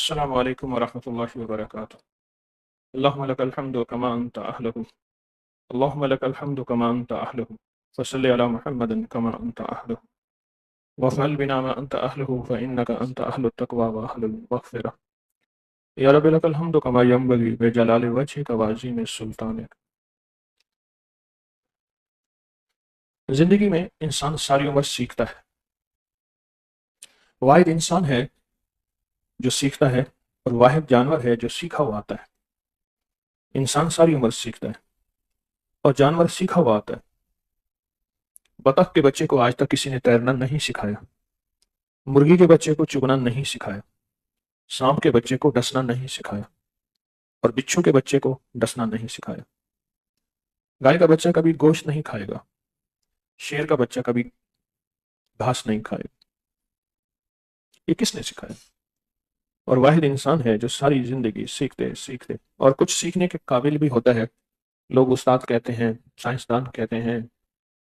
السلام علیکم ورحمۃ اللہ وبرکاتہ۔ اللہم لک الحمد کما انت اہلہ، اللہم لک الحمد کما انت اہلہ، فصلی علی محمد کما انت اہلہ، وافعل بنا ما انت اہلہ فانک انت اہل التقوی واہل المغفرہ۔ یا رب لک الحمد کما ینبغی بجلال وجہک وعظیم سلطانک۔ زندگی میں انسان ساری عمر سیکھتا ہے، واحد انسان ہے جو سیکھتا ہے اور واحد جانور ہے جو سیکھا ہوا آتا ہے۔ انسان ساری عمر سیکھتا ہے اور جانور سیکھا ہوا آتا ہے۔ بطخ کے بچے کو آج تک کسی نے تیرنا نہیں سکھایا، مرغی کے بچے کو چگنا نہیں سکھایا، سانپ کے بچے کو ڈسنا نہیں سکھایا، اور بچھو کے بچے کو ڈسنا نہیں سکھایا۔ گائے کا بچہ کبھی گوشت نہیں کھائے گا، شیر کا بچہ کبھی گھاس نہیں کھائے گا۔ یہ کس نے سکھایا؟ اور واحد انسان ہے جو ساری زندگی سیکھتے سیکھتے اور کچھ سیکھنے کے قابل بھی ہوتا ہے۔ لوگ استاد کہتے ہیں، سائنسدان کہتے ہیں،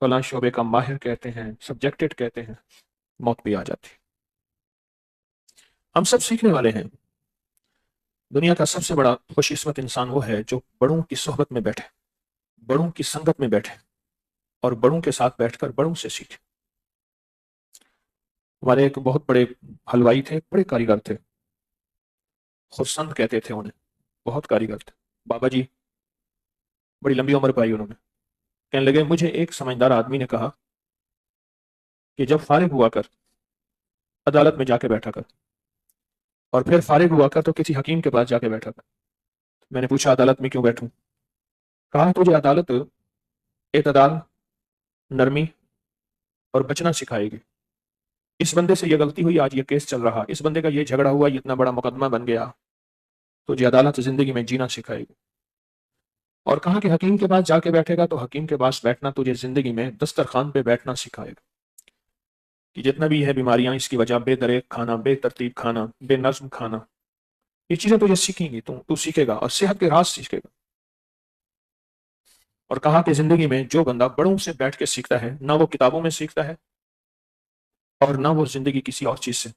فلاں شعبے کا ماہر کہتے ہیں، سبجیکٹڈ کہتے ہیں، موت بھی آ جاتی۔ ہم سب سیکھنے والے ہیں۔ دنیا کا سب سے بڑا خوش قسمت انسان وہ ہے جو بڑوں کی صحبت میں بیٹھے، بڑوں کی سنگت میں بیٹھے اور بڑوں کے ساتھ بیٹھ کر بڑوں سے سیکھے۔ ہمارے ایک بہت بڑے حلوائی تھے، بڑے کاریگر تھے، خرسند کہتے تھے انہیں، بہت کاریگر تھے۔ بابا جی بڑی لمبی عمر پائی انہوں نے۔ کہنے لگے مجھے ایک سمجھدار آدمی نے کہا کہ جب فارغ ہوا کر عدالت میں جا کے بیٹھا کر، اور پھر فارغ ہوا کر تو کسی حکیم کے پاس جا کے بیٹھا کر۔ میں نے پوچھا عدالت میں کیوں بیٹھوں؟ کہا تجھے عدالت اعتدال، نرمی اور بچنا سکھائے گی۔ اس بندے سے یہ غلطی ہوئی، آج یہ کیس چل رہا، اس بندے کا یہ جھگڑا ہوا، یہ اتنا بڑا مقدمہ بن گیا، تجھے عدالت زندگی میں جینا سکھائے گی۔ اور کہا کہ حکیم کے پاس جا کے بیٹھے گا تو حکیم کے پاس بیٹھنا تجھے زندگی میں دسترخوان پہ بیٹھنا سکھائے گا، کہ جتنا بھی ہے بیماریاں اس کی وجہ بے دریغ کھانا، بے ترتیب کھانا، بے نظم کھانا، یہ چیزیں تجھے سیکھیں گی، تو سیکھے گا اور صحت کے راز سیکھے گا۔ اور کہا کہ زندگی میں جو بندہ بڑوں سے بیٹھ کے سیکھتا ہے، نہ وہ کتابوں میں سیکھتا ہے اور نہ وہ زندگی کسی اور چیز سے۔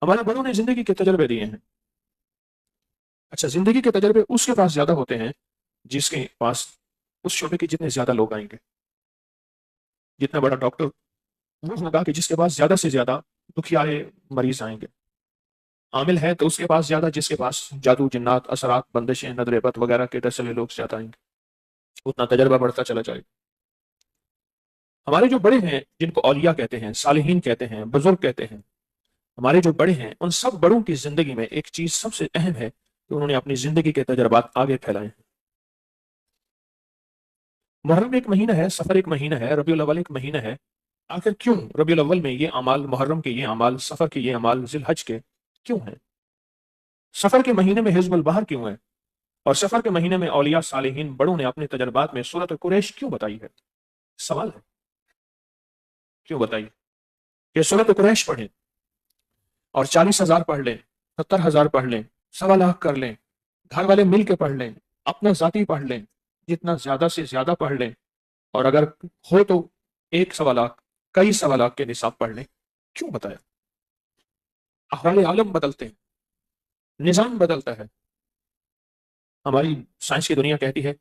ہمارے بڑوں نے زندگی کے تجربے دیے ہیں۔ اچھا، زندگی کے تجربے اس کے پاس زیادہ ہوتے ہیں جس کے پاس اس شعبے کے جتنے زیادہ لوگ آئیں گے۔ جتنا بڑا ڈاکٹر وہ ہوگا کہ جس کے پاس زیادہ سے زیادہ دکھیائے مریض آئیں گے۔ عامل ہے تو اس کے پاس زیادہ، جس کے پاس جادو، جنات، اثرات، بندشیں، نظر بد وغیرہ کے ڈر سے لوگ زیادہ آئیں گے، اتنا تجربہ بڑھتا چلا جائے گا۔ ہمارے جو بڑے ہیں، جن کو اولیاء کہتے ہیں، صالحین کہتے ہیں، بزرگ کہتے ہیں، ہمارے جو بڑے ہیں ان سب بڑوں کی زندگی میں ایک چیز سب سے اہم ہے کہ انہوں نے اپنی زندگی کے تجربات آگے پھیلائے ہیں۔ محرم ایک مہینہ ہے، سفر ایک مہینہ ہے، ربیع الاول ایک مہینہ ہے۔ آخر کیوں ربیع الاول میں یہ اعمال، محرم کے یہ اعمال، سفر کے یہ اعمال، ذی الحج کے کیوں ہیں؟ سفر کے مہینے میں حزب البحر کیوں ہے؟ اور سفر کے مہینے میں اولیاء صالحین بڑوں نے اپنے تجربات میں سورۃ قریش کیوں بتائی ہے؟ سوال ہے، کیوں بتائی؟ کہ سورۃ قریش پڑھیں اور 40,000 پڑھ لیں، 70,000 پڑھ لیں، 1.25 کر لیں، گھر والے مل کے پڑھ لیں، اپنا ذاتی پڑھ لیں، جتنا زیادہ سے زیادہ پڑھ لیں، اور اگر ہو تو 1.25 کئی 1.25 کے نصاب پڑھ لیں۔ کیوں بتایا؟ احوال عالم بدلتے ہیں، نظام بدلتا ہے۔ ہماری سائنس کی دنیا کہتی ہے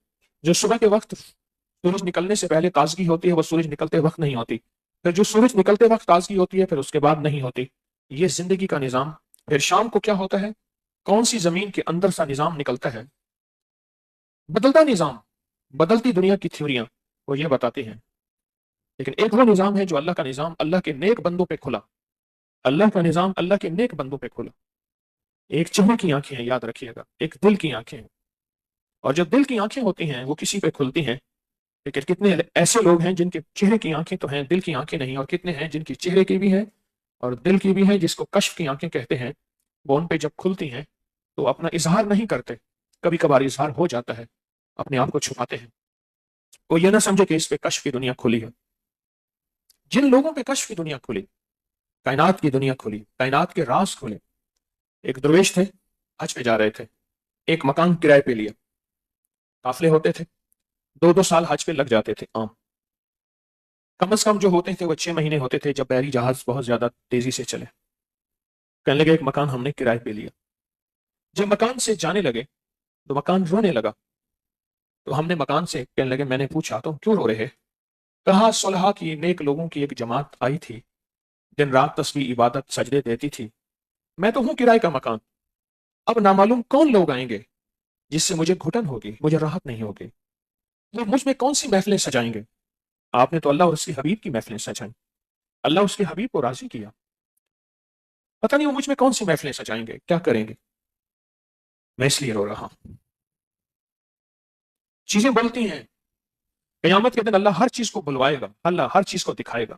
جو صبح کے وقت سورج نکلنے سے پہلے تازگی ہوتی ہے وہ سورج نکلتے وقت نہیں ہوتی، پھر جو سورج نکلتے وقت تازگی ہوتی ہے پھر اس کے بعد نہیں ہوتی۔ یہ زندگی کا نظام۔ پھر شام کو کیا ہوتا ہے؟ کون سی زمین کے اندر سا نظام نکلتا ہے؟ بدلتا نظام، بدلتی دنیا کی تھیوریاں وہ یہ بتاتی ہیں۔ لیکن ایک وہ نظام ہے جو اللہ کا نظام، اللہ کے نیک بندوں پہ کھلا۔ اللہ کا نظام اللہ کے نیک بندوں پہ کھلا۔ ایک چہرے کی آنکھیں ہیں، یاد رکھیے گا، ایک دل کی آنکھیں ہیں، اور جب دل کی آنکھیں ہوتی ہیں وہ کسی پہ کھلتی ہیں۔ لیکن کتنے ایسے لوگ ہیں جن کے چہرے کی آنکھیں تو ہیں، دل کی آنکھیں نہیں، اور کتنے ہیں جن کی چہرے کی بھی ہیں اور دل کی بھی ہیں، جس کو کشف کی آنکھیں کہتے ہیں، وہ ان پہ جب کھلتی ہیں تو اپنا اظہار نہیں کرتے، کبھی کبھار اظہار ہو جاتا ہے، اپنے آپ کو چھپاتے ہیں۔ وہ یہ نہ سمجھے کہ اس پہ کشف کی دنیا کھلی ہے۔ جن لوگوں پہ کشف کی دنیا کھلی، کائنات کی دنیا کھلی، کائنات کے راز کھلے۔ ایک درویش تھے، حج پہ جا رہے تھے، ایک مکان کرائے پہ لیا، قافلے ہوتے تھے، 2 سال حج پہ لگ جاتے تھے عام۔ کم از کم جو ہوتے تھے وہ 6 مہینے ہوتے تھے جب بحری جہاز بہت زیادہ تیزی سے چلے۔ کہنے لگے ایک مکان ہم نے کرائے پہ لیا. جب مکان سے جانے لگے تو مکان رونے لگا. تو ہم نے مکان سے کہنے لگے, میں نے پوچھا تو کیوں رو رہے؟ کہا صلحہ کی نیک لوگوں کی ایک جماعت آئی تھی, دن رات تسبیح عبادت سجدے دیتی تھی. میں تو ہوں کرائے کا مکان, اب نامعلوم کون لوگ آئیں گے جس سے مجھے گھٹن ہوگی, مجھے راحت نہیں ہوگی. وہ مجھ میں کون سی محفلیں سجائیں گے؟ آپ نے تو اللہ اور اس کے حبیب کی محفلیں سجائیں, اللہ اس کے حبیب کو راضی کیا. پتہ نہیں وہ مجھ میں کون سی محفلیں سجائیں گے, کیا کریں گے. میں اس لیے رو رہا ہوں. چیزیں بولتی ہیں, قیامت کے دن اللہ ہر چیز کو بلوائے گا, اللہ ہر چیز کو دکھائے گا.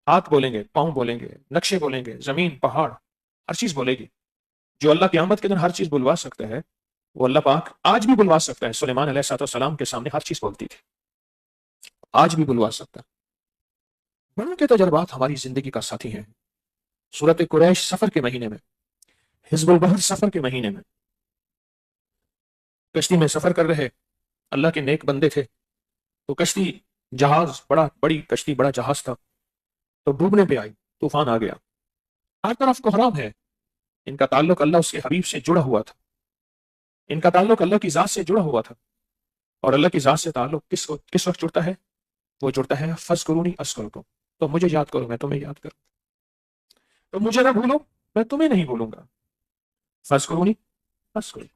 ہاتھ بولیں گے, پاؤں بولیں گے, نقشے بولیں گے, زمین پہاڑ ہر چیز بولے گی. جو اللہ قیامت کے دن ہر چیز بلوا سکتا ہے وہ اللہ پاک آج بھی بلوا سکتا ہے. سلیمان علیہ السلام کے سامنے ہر چیز بولتی تھی, آج بھی بلوا سکتا ہے. بڑوں کے تجربات ہماری زندگی کا ساتھی ہیں. سورت قریش سفر کے مہینے میں, حزب البحر سفر کے مہینے میں, کشتی میں سفر کر رہے, اللہ کے نیک بندے تھے. تو کشتی جہاز, بڑی کشتی, بڑا جہاز تھا, تو ڈوبنے پہ آئی, طوفان آ گیا. ہر طرف کوہرام ہے. ان کا تعلق اللہ اس کے حبیب سے جڑا ہوا تھا, ان کا تعلق اللہ کی ذات سے جڑا ہوا تھا. اور اللہ کی ذات سے تعلق کس وقت جڑتا ہے؟ وہ جڑتا ہے فذکرونی اذکرکم, تو مجھے یاد کرو میں تمہیں یاد کروں, تو مجھے نہ بھولو میں تمہیں نہیں بھولوں گا. فذکرونی اذکرکم,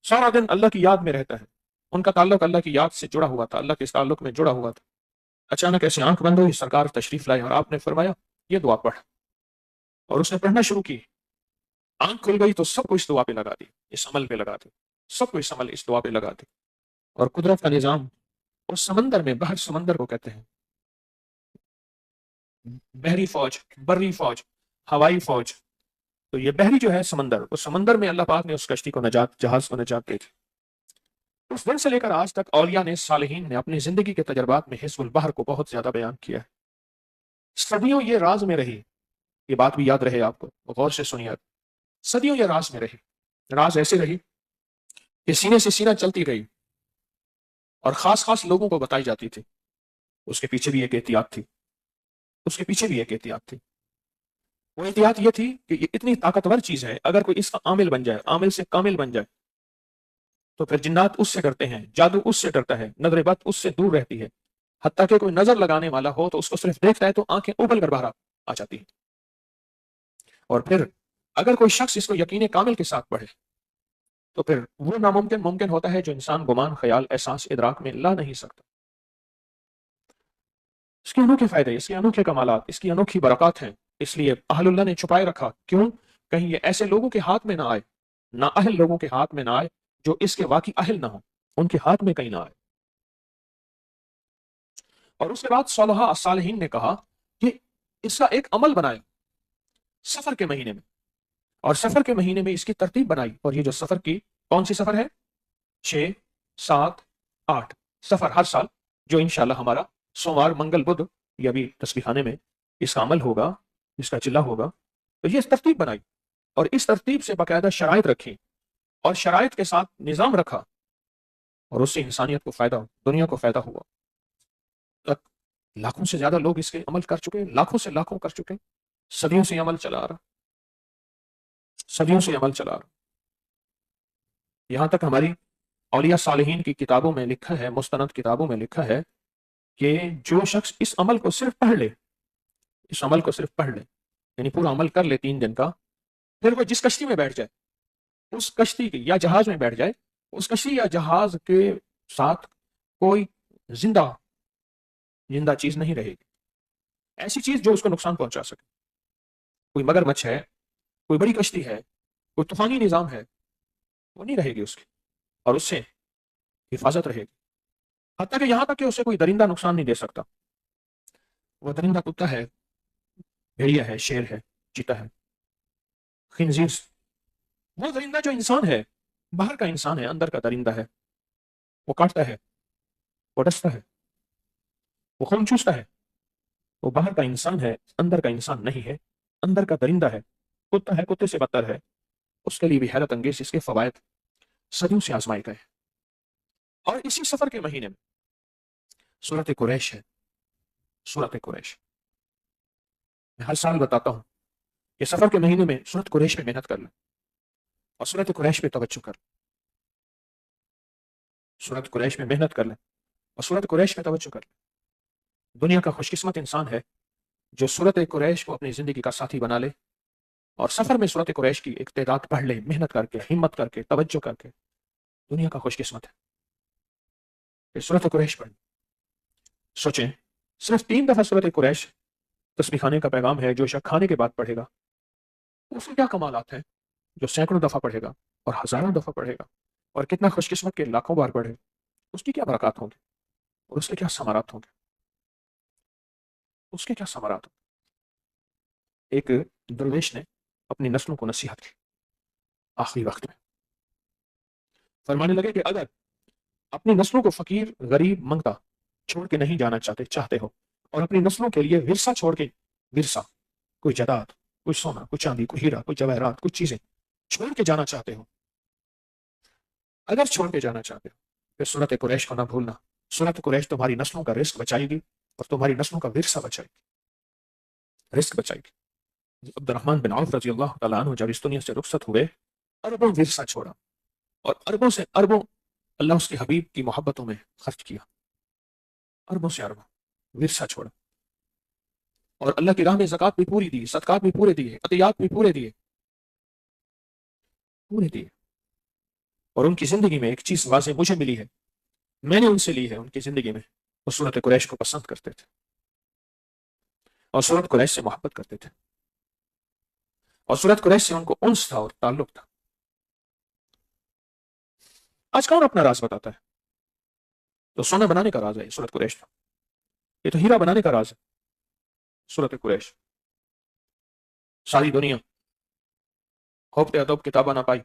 سارا دن اللہ کی یاد میں رہتا ہے. ان کا تعلق اللہ کی یاد سے جڑا ہوا تھا, اللہ کے اس تعلق میں جڑا ہوا تھا. اچانک ایسے آنکھ بند ہوئی, سرکار تشریف لائے اور آپ نے فرمایا یہ دعا پڑھ, اور اس نے پڑھنا شروع کی. آنکھ کھل گئی تو سب کو اس دعا پہ لگا دی, اس عمل پہ لگا دی, سب کو اس دعا پہ لگا دی. اور قدرت کا نظام اس سمندر میں, بحر سمندر کو کہتے ہیں, بحری فوج, بری فوج, ہوائی فوج. تو یہ بحری جو ہے سمندر, اس سمندر میں اللہ پاک نے اس کشتی کو نجات, جہاز کو نجات دی تھی. اس دن سے لے کر آج تک اولیاء نے, صالحین نے اپنی زندگی کے تجربات میں حزب البحر کو بہت زیادہ بیان کیا ہے. صدیوں یہ راز میں رہی, یہ بات بھی یاد رہے آپ کو, غور سے سنیے. صدیوں یہ راز میں رہی, راز ایسے رہی کہ سینے سے سینہ چلتی رہی اور خاص لوگوں کو بتائی جاتی تھی. اس کے پیچھے بھی ایک احتیاط تھی, اس کے پیچھے بھی ایک احتیاط تھی. وہ احتیاط یہ تھی کہ یہ اتنی طاقتور چیز ہے, اگر کوئی اس کا عامل بن جائے, عامل سے کامل بن جائے, تو پھر جنات اس سے ڈرتے ہیں, جادو اس سے ڈرتا ہے, نظر بد اس سے دور رہتی ہے. حتیٰ کہ کوئی نظر لگانے والا ہو تو اس کو صرف دیکھتا ہے تو آنکھیں ابل کر باہر آ جاتی ہیں. اور پھر اگر کوئی شخص اس کو یقین کامل کے ساتھ پڑھے تو پھر وہ ناممکن ممکن ہوتا ہے جو انسان گمان, خیال, احساس, ادراک میں لا نہیں سکتا. اس کے انوکھے فائدے, اس کے انوکھے کمالات, اس کی انوکھی برکات ہیں. اس لیے اہل اللہ نے چھپائے رکھا. کیوں؟ کہیں یہ ایسے لوگوں کے ہاتھ میں نہ آئے, نااہل لوگوں کے ہاتھ میں نہ آئے, جو اس کے واقعی اہل نہ ہو, ان کے ہاتھ میں کہیں نہ آئے. اور اس کے بعد صلحاء صالحین نے کہا کہ اس کا ایک عمل بنایا سفر کے مہینے میں, اور سفر کے مہینے میں اس کی ترتیب بنائی. اور یہ جو سفر کی, کون سی سفر ہے؟ 6, 7, 8 سفر ہر سال, جو انشاءاللہ ہمارا سوموار, منگل, بدھ, یہ بھی تسبیح خانے میں اس کا عمل ہوگا, اس کا چلہ ہوگا. تو یہ ترتیب بنائی اور اس ترتیب سے باقاعدہ شرائط رکھی اور شرائط کے ساتھ نظام رکھا, اور اس سے انسانیت کو فائدہ, دنیا کو فائدہ ہوا. تک لاکھوں سے زیادہ لوگ اس کے عمل کر چکے, لاکھوں سے لاکھوں کر چکے. صدیوں سے عمل چلا آ رہا, صدیوں سے عمل چلا رہا. یہاں تک ہماری اولیاء صالحین کی کتابوں میں لکھا ہے, مستند کتابوں میں لکھا ہے کہ جو شخص اس عمل کو صرف پڑھ لے, اس عمل کو صرف پڑھ لے, یعنی پورا عمل کر لے 3 دن کا, پھر وہ جس کشتی میں بیٹھ جائے, اس کشتی کی یا جہاز میں بیٹھ جائے, اس کشتی یا جہاز کے ساتھ کوئی زندہ چیز نہیں رہے گی, ایسی چیز جو اس کو نقصان پہنچا سکے. کوئی مگرمچھ ہے, کوئی بڑی کشتی ہے, کوئی طوفانی نظام ہے, وہ نہیں رہے گی اس کی, اور اس سے حفاظت رہے گی. حتیٰ کہ یہاں تک کہ اسے کوئی درندہ نقصان نہیں دے سکتا. وہ درندہ کتا ہے, بھیڑیا ہے, شیر ہے, چیتا ہے, خنزیر, وہ درندہ جو انسان ہے, باہر کا انسان ہے, اندر کا درندہ ہے, وہ کاٹتا ہے, وہ ڈستا ہے, وہ خون چوستا ہے, وہ باہر کا انسان ہے, اندر کا انسان نہیں ہے, اندر کا درندہ ہے, کتا ہے, کتے سے بدتر ہے. اس کے لیے بھی حیرت انگیز اس کے فوائد صدیوں سے آزمائے گئے. اور اسی سفر کے مہینے میں سورت قریش ہے, سورت قریش. میں ہر سال بتاتا ہوں کہ سفر کے مہینے میں سورت قریش پہ محنت کر لیں اور سورت قریش پہ توجہ کر لیں، سورت قریش میں محنت کر لیں اور سورت قریش پہ توجہ کر لیں۔ دنیا کا خوش قسمت انسان ہے جو سورت قریش کو اپنی زندگی کا ساتھی بنا لے اور سفر میں سورت قریش کی ایک تعداد پڑھ لے، محنت کر کے، ہمت کر کے، توجہ کر کے۔ دنیا کا خوش قسمت ہے کہ سورت قریش پڑھ۔ سوچیں، صرف 3 دفعہ سورت قریش تسبیح خانے کا پیغام ہے، جو شخص کھانے کے بعد پڑھے گا اس میں کیا کمالات ہیں؟ جو سینکڑوں دفعہ پڑھے گا اور ہزاروں دفعہ پڑھے گا اور کتنا خوش قسمت کے لاکھوں بار پڑھے، اس کی کیا برکات ہوں گے اور اس کے کیا ثمرات ہوں گے، اس کے کیا ثمرات ہوں گے۔ ایک درویش نے اپنی نسلوں کو نصیحت کی آخری وقت میں، فرمانے لگے کہ اگر اپنی نسلوں کو فقیر، غریب، منگتا چھوڑ کے نہیں جانا چاہتے ہو اور اپنی نسلوں کے لیے ورثہ چھوڑ کے، ورثہ کوئی جائیداد، کوئی سونا، کوئی چاندی، کوئی ہیرا، کوئی جواہرات، کچھ چیزیں چھوڑ کے جانا چاہتے ہو، اگر چھوڑ کے جانا چاہتے ہو پھر سورت قریش کو نہ بھولنا۔ سورت قریش تمہاری نسلوں کا رزق بچائے گی اور تمہاری نسلوں کا ورثہ بچائے گی، رزق بچائے گی۔ عبد الرحمن بن عوف رضی اللہ تعالیٰ عنہ جب اس دنیا سے رخصت ہوئے، اربوں ورثہ چھوڑا اور اربوں سے اربوں اللہ اس کے حبیب کی محبتوں میں خرچ کیا، اربوں سے اربوں ورثہ چھوڑا اور اللہ کی راہ میں زکات بھی پوری دی، صدقات بھی پورے دیے، عطیات بھی پورے دیے، پورے دیے۔ اور ان کی زندگی میں ایک چیز واضح مجھے ملی ہے، میں نے ان سے لی ہے، ان کی زندگی میں وہ سورت قریش کو پسند کرتے تھے اور سورت قریش سے محبت کرتے تھے اور سورت قریش سے ان کو انس تھا اور تعلق تھا۔ آج کون اپنا راز بتاتا ہے؟ تو سونا بنانے کا راز ہے یہ سورت قریش تھا، یہ تو ہیرا بنانے کا راز ہے سورت قریش۔ ساری دنیا ہوپتے ادب کتاباں نہ پائی،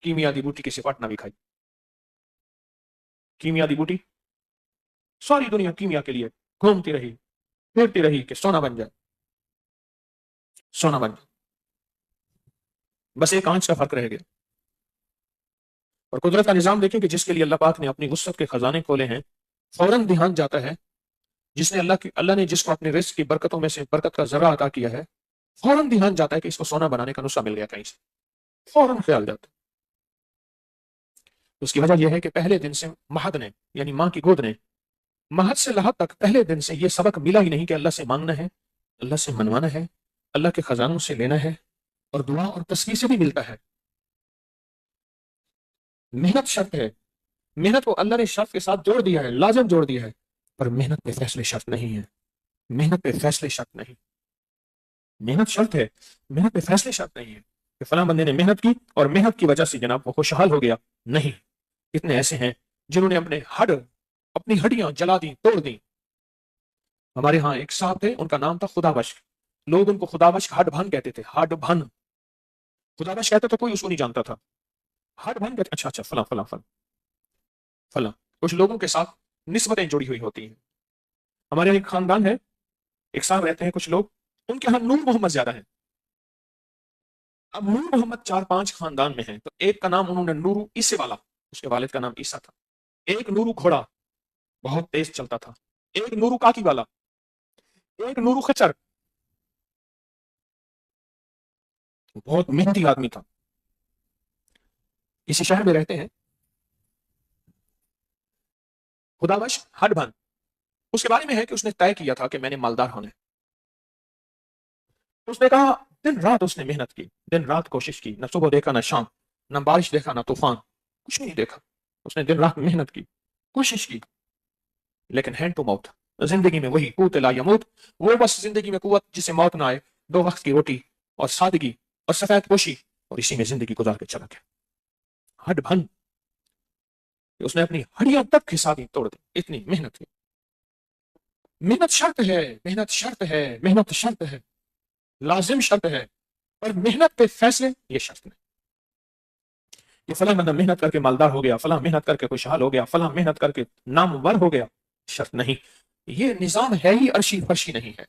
کیمیا دی بوٹی کسی پٹ نہ بھی کھائی، کیمیا دی بوٹی ساری دنیا کیمیا کے لیے گھومتی رہی، پھرتی رہی کہ سونا بن جائے، سونا بن جائے، بس ایک آنچ کا فرق رہ گیا۔ اور قدرت کا نظام دیکھیں کہ جس کے لیے اللہ پاک نے اپنی وسعت کے خزانے کھولے ہیں، فوراً دھیان جاتا ہے، جس نے اللہ نے جس کو اپنے رزق کی برکتوں میں سے برکت کا ذرہ عطا کیا ہے، فوراً دھیان جاتا ہے کہ اس کو سونا بنانے کا نسخہ مل گیا کہیں سے، فوراً خیال جاتا ہے۔ اس کی وجہ یہ ہے کہ پہلے دن سے مہد نے، یعنی ماں کی گود نے، مہد سے لحد تک پہلے دن سے یہ سبق ملا ہی نہیں کہ اللہ سے مانگنا ہے، اللہ سے منوانا ہے، اللہ کے خزانوں سے لینا ہے، اور دعا اور تسبیح سے بھی ملتا ہے۔ محنت شرط ہے، محنت کو اللہ نے شرط کے ساتھ جوڑ دیا ہے، لازم جوڑ دیا ہے، پر محنت پہ فیصلے شرط نہیں ہے، محنت پہ فیصلے شرط نہیں، محنت شرط ہے، محنت پہ فیصلے شرط نہیں ہے کہ فلاں بندے نے محنت کی اور محنت کی وجہ سے جناب وہ خوشحال ہو گیا، نہیں۔ کتنے ایسے ہیں جنہوں نے اپنی ہڈیاں جلا دی، توڑ دی۔ ہمارے ہاں ایک صاحب تھے، ان کا نام تھا خدا بخش، لوگ ان کو خدا بخش ہڈ بھن کہتے تھے، ہڈ بھن، خدا بخش کہتے تو کوئی اس کو نہیں جانتا تھا، ہڈ بھن کہتے، اچھا فلاں فلاں فلاں فلاں، کچھ لوگوں کے ساتھ نسبتیں جڑی ہوئی ہوتی ہیں۔ ہمارے یہاں ایک خاندان ہے، ایک ساتھ رہتے ہیں کچھ لوگ، ان کے ہاں نور محمد زیادہ ہے۔ اب نور محمد 4-5 خاندان میں ہیں، تو ایک کا نام انہوں نے نورو عیسے والا، اس کے والد کا نام عیسیٰ تھا، ایک نورو گھوڑا بہت تیز چلتا تھا، ایک نورو کاکی والا، ایک نورو خچر بہت محنتی آدمی تھا۔ اسی شہر میں رہتے ہیں، خدا بخش ہڈ بھن، اس کے بارے میں ہے کہ اس نے طے کیا تھا کہ میں نے مالدار ہونا ہے۔ اس نے کہا، دن رات اس نے محنت کی، دن رات کوشش کی، نہ صبح دیکھا نہ شام، نہ بارش دیکھا نہ طوفان، کچھ نہیں دیکھا، اس نے دن رات محنت کی، کوشش کی، لیکن ہینڈ ٹو ماؤتھ، زندگی میں وہی قوت لا یموت، وہ بس زندگی میں قوت جسے موت نہ آئے، 2 وقت کی روٹی اور سادگی اور سفید پوشی، اور اسی میں زندگی گزار کے چلا گیا۔ ہڈ بھن، اس نے اپنی ہڈیاں تک کھسا دی، توڑ دی، اتنی محنت کی۔ محنت شرط ہے، محنت شرط ہے، محنت شرط ہے، لازم شرط ہے، پر محنت پہ فیصلے یہ شرط نہیں۔ یہ فلاں بندہ محنت کر کے مالدار ہو گیا، فلاں محنت کر کے خوشحال ہو گیا، فلاں محنت کر کے نامور ہو گیا، شرط نہیں۔ یہ نظام ہے ہی عرشی فرشی نہیں ہے،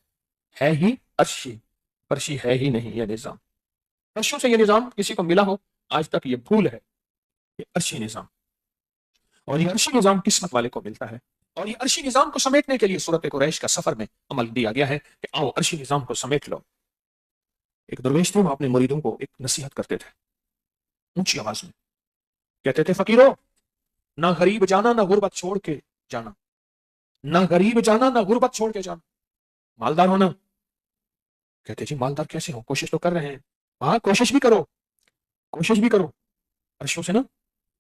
ہے ہی عرشی فرشی ہے ہی نہیں یہ نظام۔ فرشوں سے یہ نظام کسی کو ملا ہو آج تک یہ بھول ہے، یہ عرشی نظام، اور یہ عرشی نظام قسمت والے کو ملتا ہے، اور یہ عرشی نظام کو سمیٹنے کے لیے سورت قریش کا سفر میں عمل دیا گیا ہے کہ آؤ عرشی نظام کو سمیٹ لو۔ ایک درویش تھے، وہ اپنے مریدوں کو ایک نصیحت کرتے تھے اونچی آواز میں، کہتے تھے فقیرو، نہ غریب جانا نہ غربت چھوڑ کے جانا، نہ غریب جانا نہ غربت چھوڑ کے جانا، مالدار ہونا۔ کہتے جی مالدار کیسے ہو، کوشش تو کر رہے ہیں۔ ہاں کوشش بھی کرو، کوشش بھی کرو، عرشوں سے نا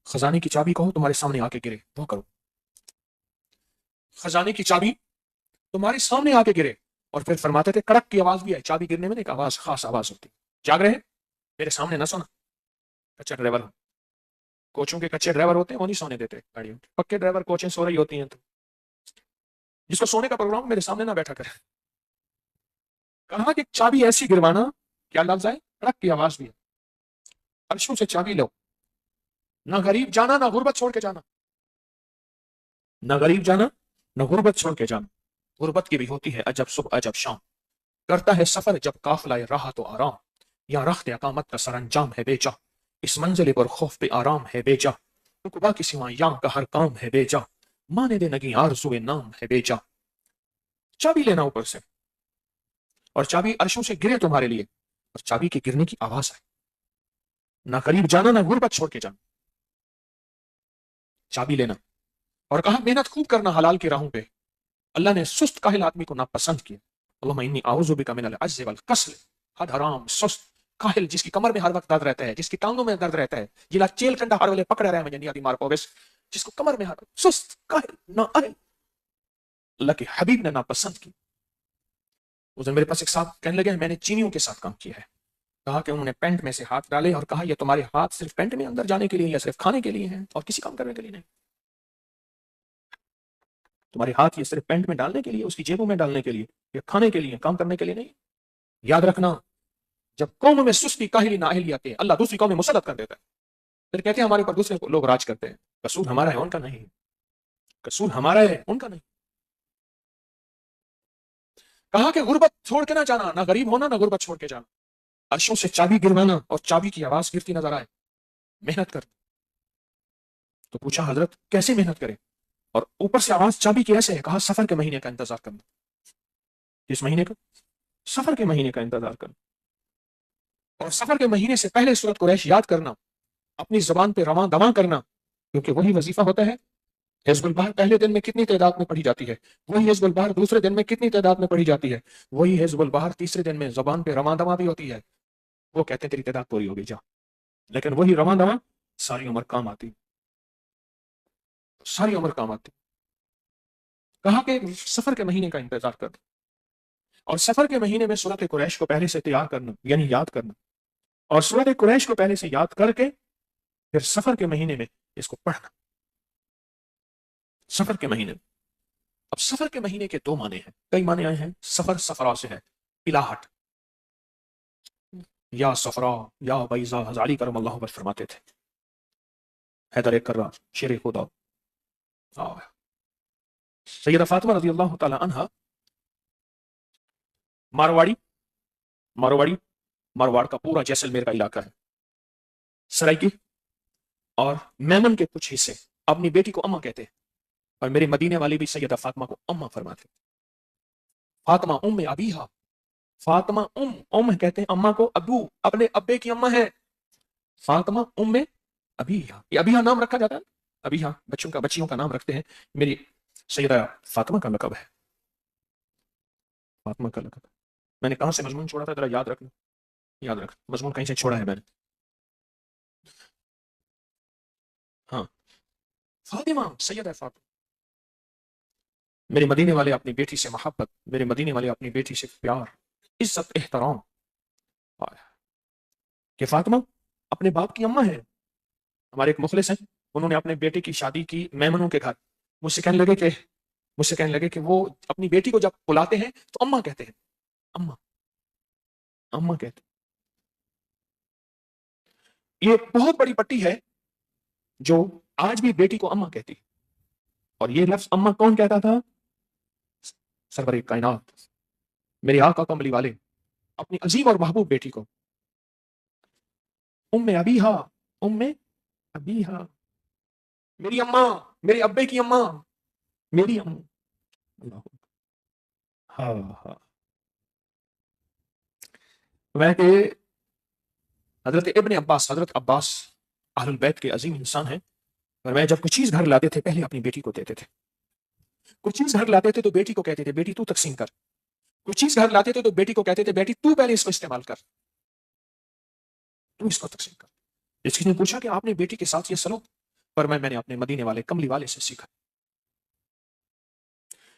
خزانے کی چابی کہو تمہارے سامنے آ کے گرے، وہ کرو، خزانے کی چابی تمہارے سامنے آ کے گرے۔ اور پھر فرماتے تھے کڑک کی آواز بھی ہے، چابی گرنے میں ایک آواز، خاص آواز ہوتی، جاگ رہے ہیں میرے سامنے نہ سونا۔ کچا ڈرائیور، کوچوں کے کچے ڈرائیور ہوتے ہیں وہ نہیں سونے دیتے گاڑیوں، پکے ڈرائیور کوچیں سو رہی ہوتی ہیں تو جس کو سونے کا پروگرام میرے سامنے نہ بیٹھا کرے۔ کہا کہ چابی ایسی گروانا، کیا لفظ ہے، کڑک کی آواز بھی ہے، عرشوں سے چابی لو، نہ غریب جانا نہ غربت چھوڑ کے جانا، نہ غریب جانا نہ غربت چھوڑ کے جانا۔ غربت کی بھی ہوتی ہے عجب صبح عجب شام، کرتا ہے سفر جب قافلہ راحت و آرام، یا رخت اقامت کا سر انجام ہے بیچا، اس منزل پر خوف پہ آرام ہے بیچا، رقبہ کی سوا یاں کا ہر کام ہے بیچا، مانے دے نگی آرزو نام ہے بیچا۔ چابی لینا اوپر سے، اور چابی عرشوں سے گرے تمہارے لیے، اور چابی کے گرنے کی آواز ہے، نہ غریب جانا نہ غربت چھوڑ کے جانا، چابی لینا۔ اور کہا محنت خوب کرنا حلال کی راہوں پہ، اللہ نے سست کاہل آدمی کو ناپسند کیا، اللہم انی اعوذ بک من العجز والکسل، حد حرام سست کاہل، جس کی کمر میں ہر وقت درد رہتا ہے، جس کی ٹانگوں میں درد رہتا ہے، جلا چیل کنڈا ہر ویلے پکڑے رہے مجھے نہیں آتی مار پوگس، جس کو کمر میں ہر سست کاہل نااہل، اللہ کے حبیب نے ناپسند کی۔ اس دن میرے پاس ایک صاحب کہنے لگے میں نے چینیوں کے ساتھ کام کیا ہے، کہا کہ انہوں نے پینٹ میں سے ہاتھ ڈالے اور کہا یہ تمہارے ہاتھ صرف پینٹ میں اندر جانے کے لیے یا صرف کھانے کے لیے ہیں اور کسی کام کرنے کے لیے نہیں، تمہارے ہاتھ یہ صرف پینٹ میں ڈالنے کے لیے، اس کی جیبوں میں ڈالنے کے لیے، یا کھانے کے لیے، کام کرنے کے لیے نہیں۔ یاد رکھنا جب قوم میں سستی کاہلی نااہلی آتی ہے اللہ دوسری قوم میں مسلط کر دیتا ہے، پھر کہتے ہیں ہمارے اوپر دوسرے لوگ راج کرتے ہیں، قصور ہمارا ہے ان کا نہیں، قصور ہمارا ہے ان کا نہیں۔ کہا کہ غربت چھوڑ کے نہ جانا، نہ غریب ہونا نہ غربت چھوڑ کے جانا، عرشوں سے چابی گروانا اور چابی کی آواز گرتی نظر آئے، محنت کر۔ تو پوچھا حضرت کیسے محنت کرے، اور اوپر سے آواز چابی کی ایسے ہے، کہا سفر کے مہینے کا انتظار کرنا۔ کس مہینے کا؟ سفر کے مہینے کا انتظار کرنا، اور سفر کے مہینے سے پہلے سورت قریش یاد کرنا، اپنی زبان پہ رواں دواں کرنا، کیونکہ وہی وظیفہ ہوتا ہے۔ حزب البحر پہلے دن میں کتنی تعداد میں پڑھی جاتی ہے، وہی حزب البحر دوسرے دن میں کتنی تعداد میں پڑھی جاتی ہے، وہی حزب البحر تیسرے دن میں زبان پہ رواں دواں بھی ہوتی ہے۔ وہ کہتے ہیں تیری تعداد پوری ہوگی جا، لیکن وہی رواں دواں ساری عمر کام آتی، ساری عمر کام آتی۔ کہا کہ سفر کے مہینے کا انتظار کر، اور سفر کے مہینے میں سورت قریش کو پہلے سے تیار کرنا یعنی یاد کرنا، اور سورت قریش کو پہلے سے یاد کر کے پھر سفر کے مہینے میں اس کو پڑھنا۔ سفر کے مہینے، اب سفر کے مہینے کے دو معنی ہیں، کئی معنی آئے ہیں۔ سفر سفرا سے ہے، الہٹ، یا سفرا یا بیضا، ہزالی کرم اللہ وجہ فرماتے تھے، حیدر کرار شیر خدا۔ سیدہ فاطمہ رضی اللہ تعالی عنہ مارواڑی مارواڑ کا پورا جیسلمیر کا علاقہ ہے، سرائکی اور میمن کے کچھ حصے اپنی بیٹی کو اماں کہتے ہیں، اور میرے مدینے والی بھی سیدہ فاطمہ کو اماں فرماتے ہیں۔ فاطمہ ام ابیہا، فاطمہ ام کہتے ہیں اماں کو، ابو اپنے ابے کی اماں ہے، فاطمہ ام ابیہا، یہ ابیہا نام رکھا جاتا ہے، ابیہا بچیوں کا نام رکھتے ہیں، میری سیدہ فاطمہ کا لقب ہے، فاطمہ کا لقب۔ میں نے کہاں سے مضمون چھوڑا تھا ذرا یاد رکھنا، یاد رکھ مضمون کہیں سے چھوڑا ہے میں نے، ہاں فاطمہ، سیدہ فاطمہ۔ میرے مدینے والے اپنی بیٹی سے محبت، میرے مدینے والے اپنی بیٹی سے پیار، عزت، احترام، کہ فاطمہ اپنے باپ کی اماں ہے۔ ہمارے ایک مخلص ہیں، انہوں نے اپنے بیٹے کی شادی کی میمنوں کے گھر، مجھ سے کہنے لگے کہ وہ اپنی بیٹی کو جب بلاتے ہیں تو اماں کہتے ہیں، اماں کہتے ہیں۔ یہ بہت بڑی پٹی ہے جو آج بھی بیٹی کو اماں کہتی ہے، اور یہ لفظ اماں کون کہتا تھا؟ سرور کائنات میرے آقا کملی والے اپنی عظیم اور محبوب بیٹی کو ام ابیہا، ام ابیہا، میری اماں، میرے ابے کی اماں، میری اللہ، ہاں ہاں، میں کہ حضرت عباس اہل البیت کے عظیم انسان ہیں، اور میں جب کوئی چیز گھر لاتے تھے پہلے اپنی بیٹی کو دیتے تھے. کوئی چیز گھر لاتے تھے تو بیٹی کو کہتے تھے بیٹی تو تقسیم کر. کوئی چیز گھر لاتے تھے تو بیٹی کو کہتے تھے بیٹی تو پہلے اس کو استعمال کر، تو اس کو تقسیم کر. اس کسی نے پوچھا کہ آپ نے بیٹی کے ساتھ یہ سلوک؟ پر میں نے اپنے مدینے والے کملی والے سے سیکھا.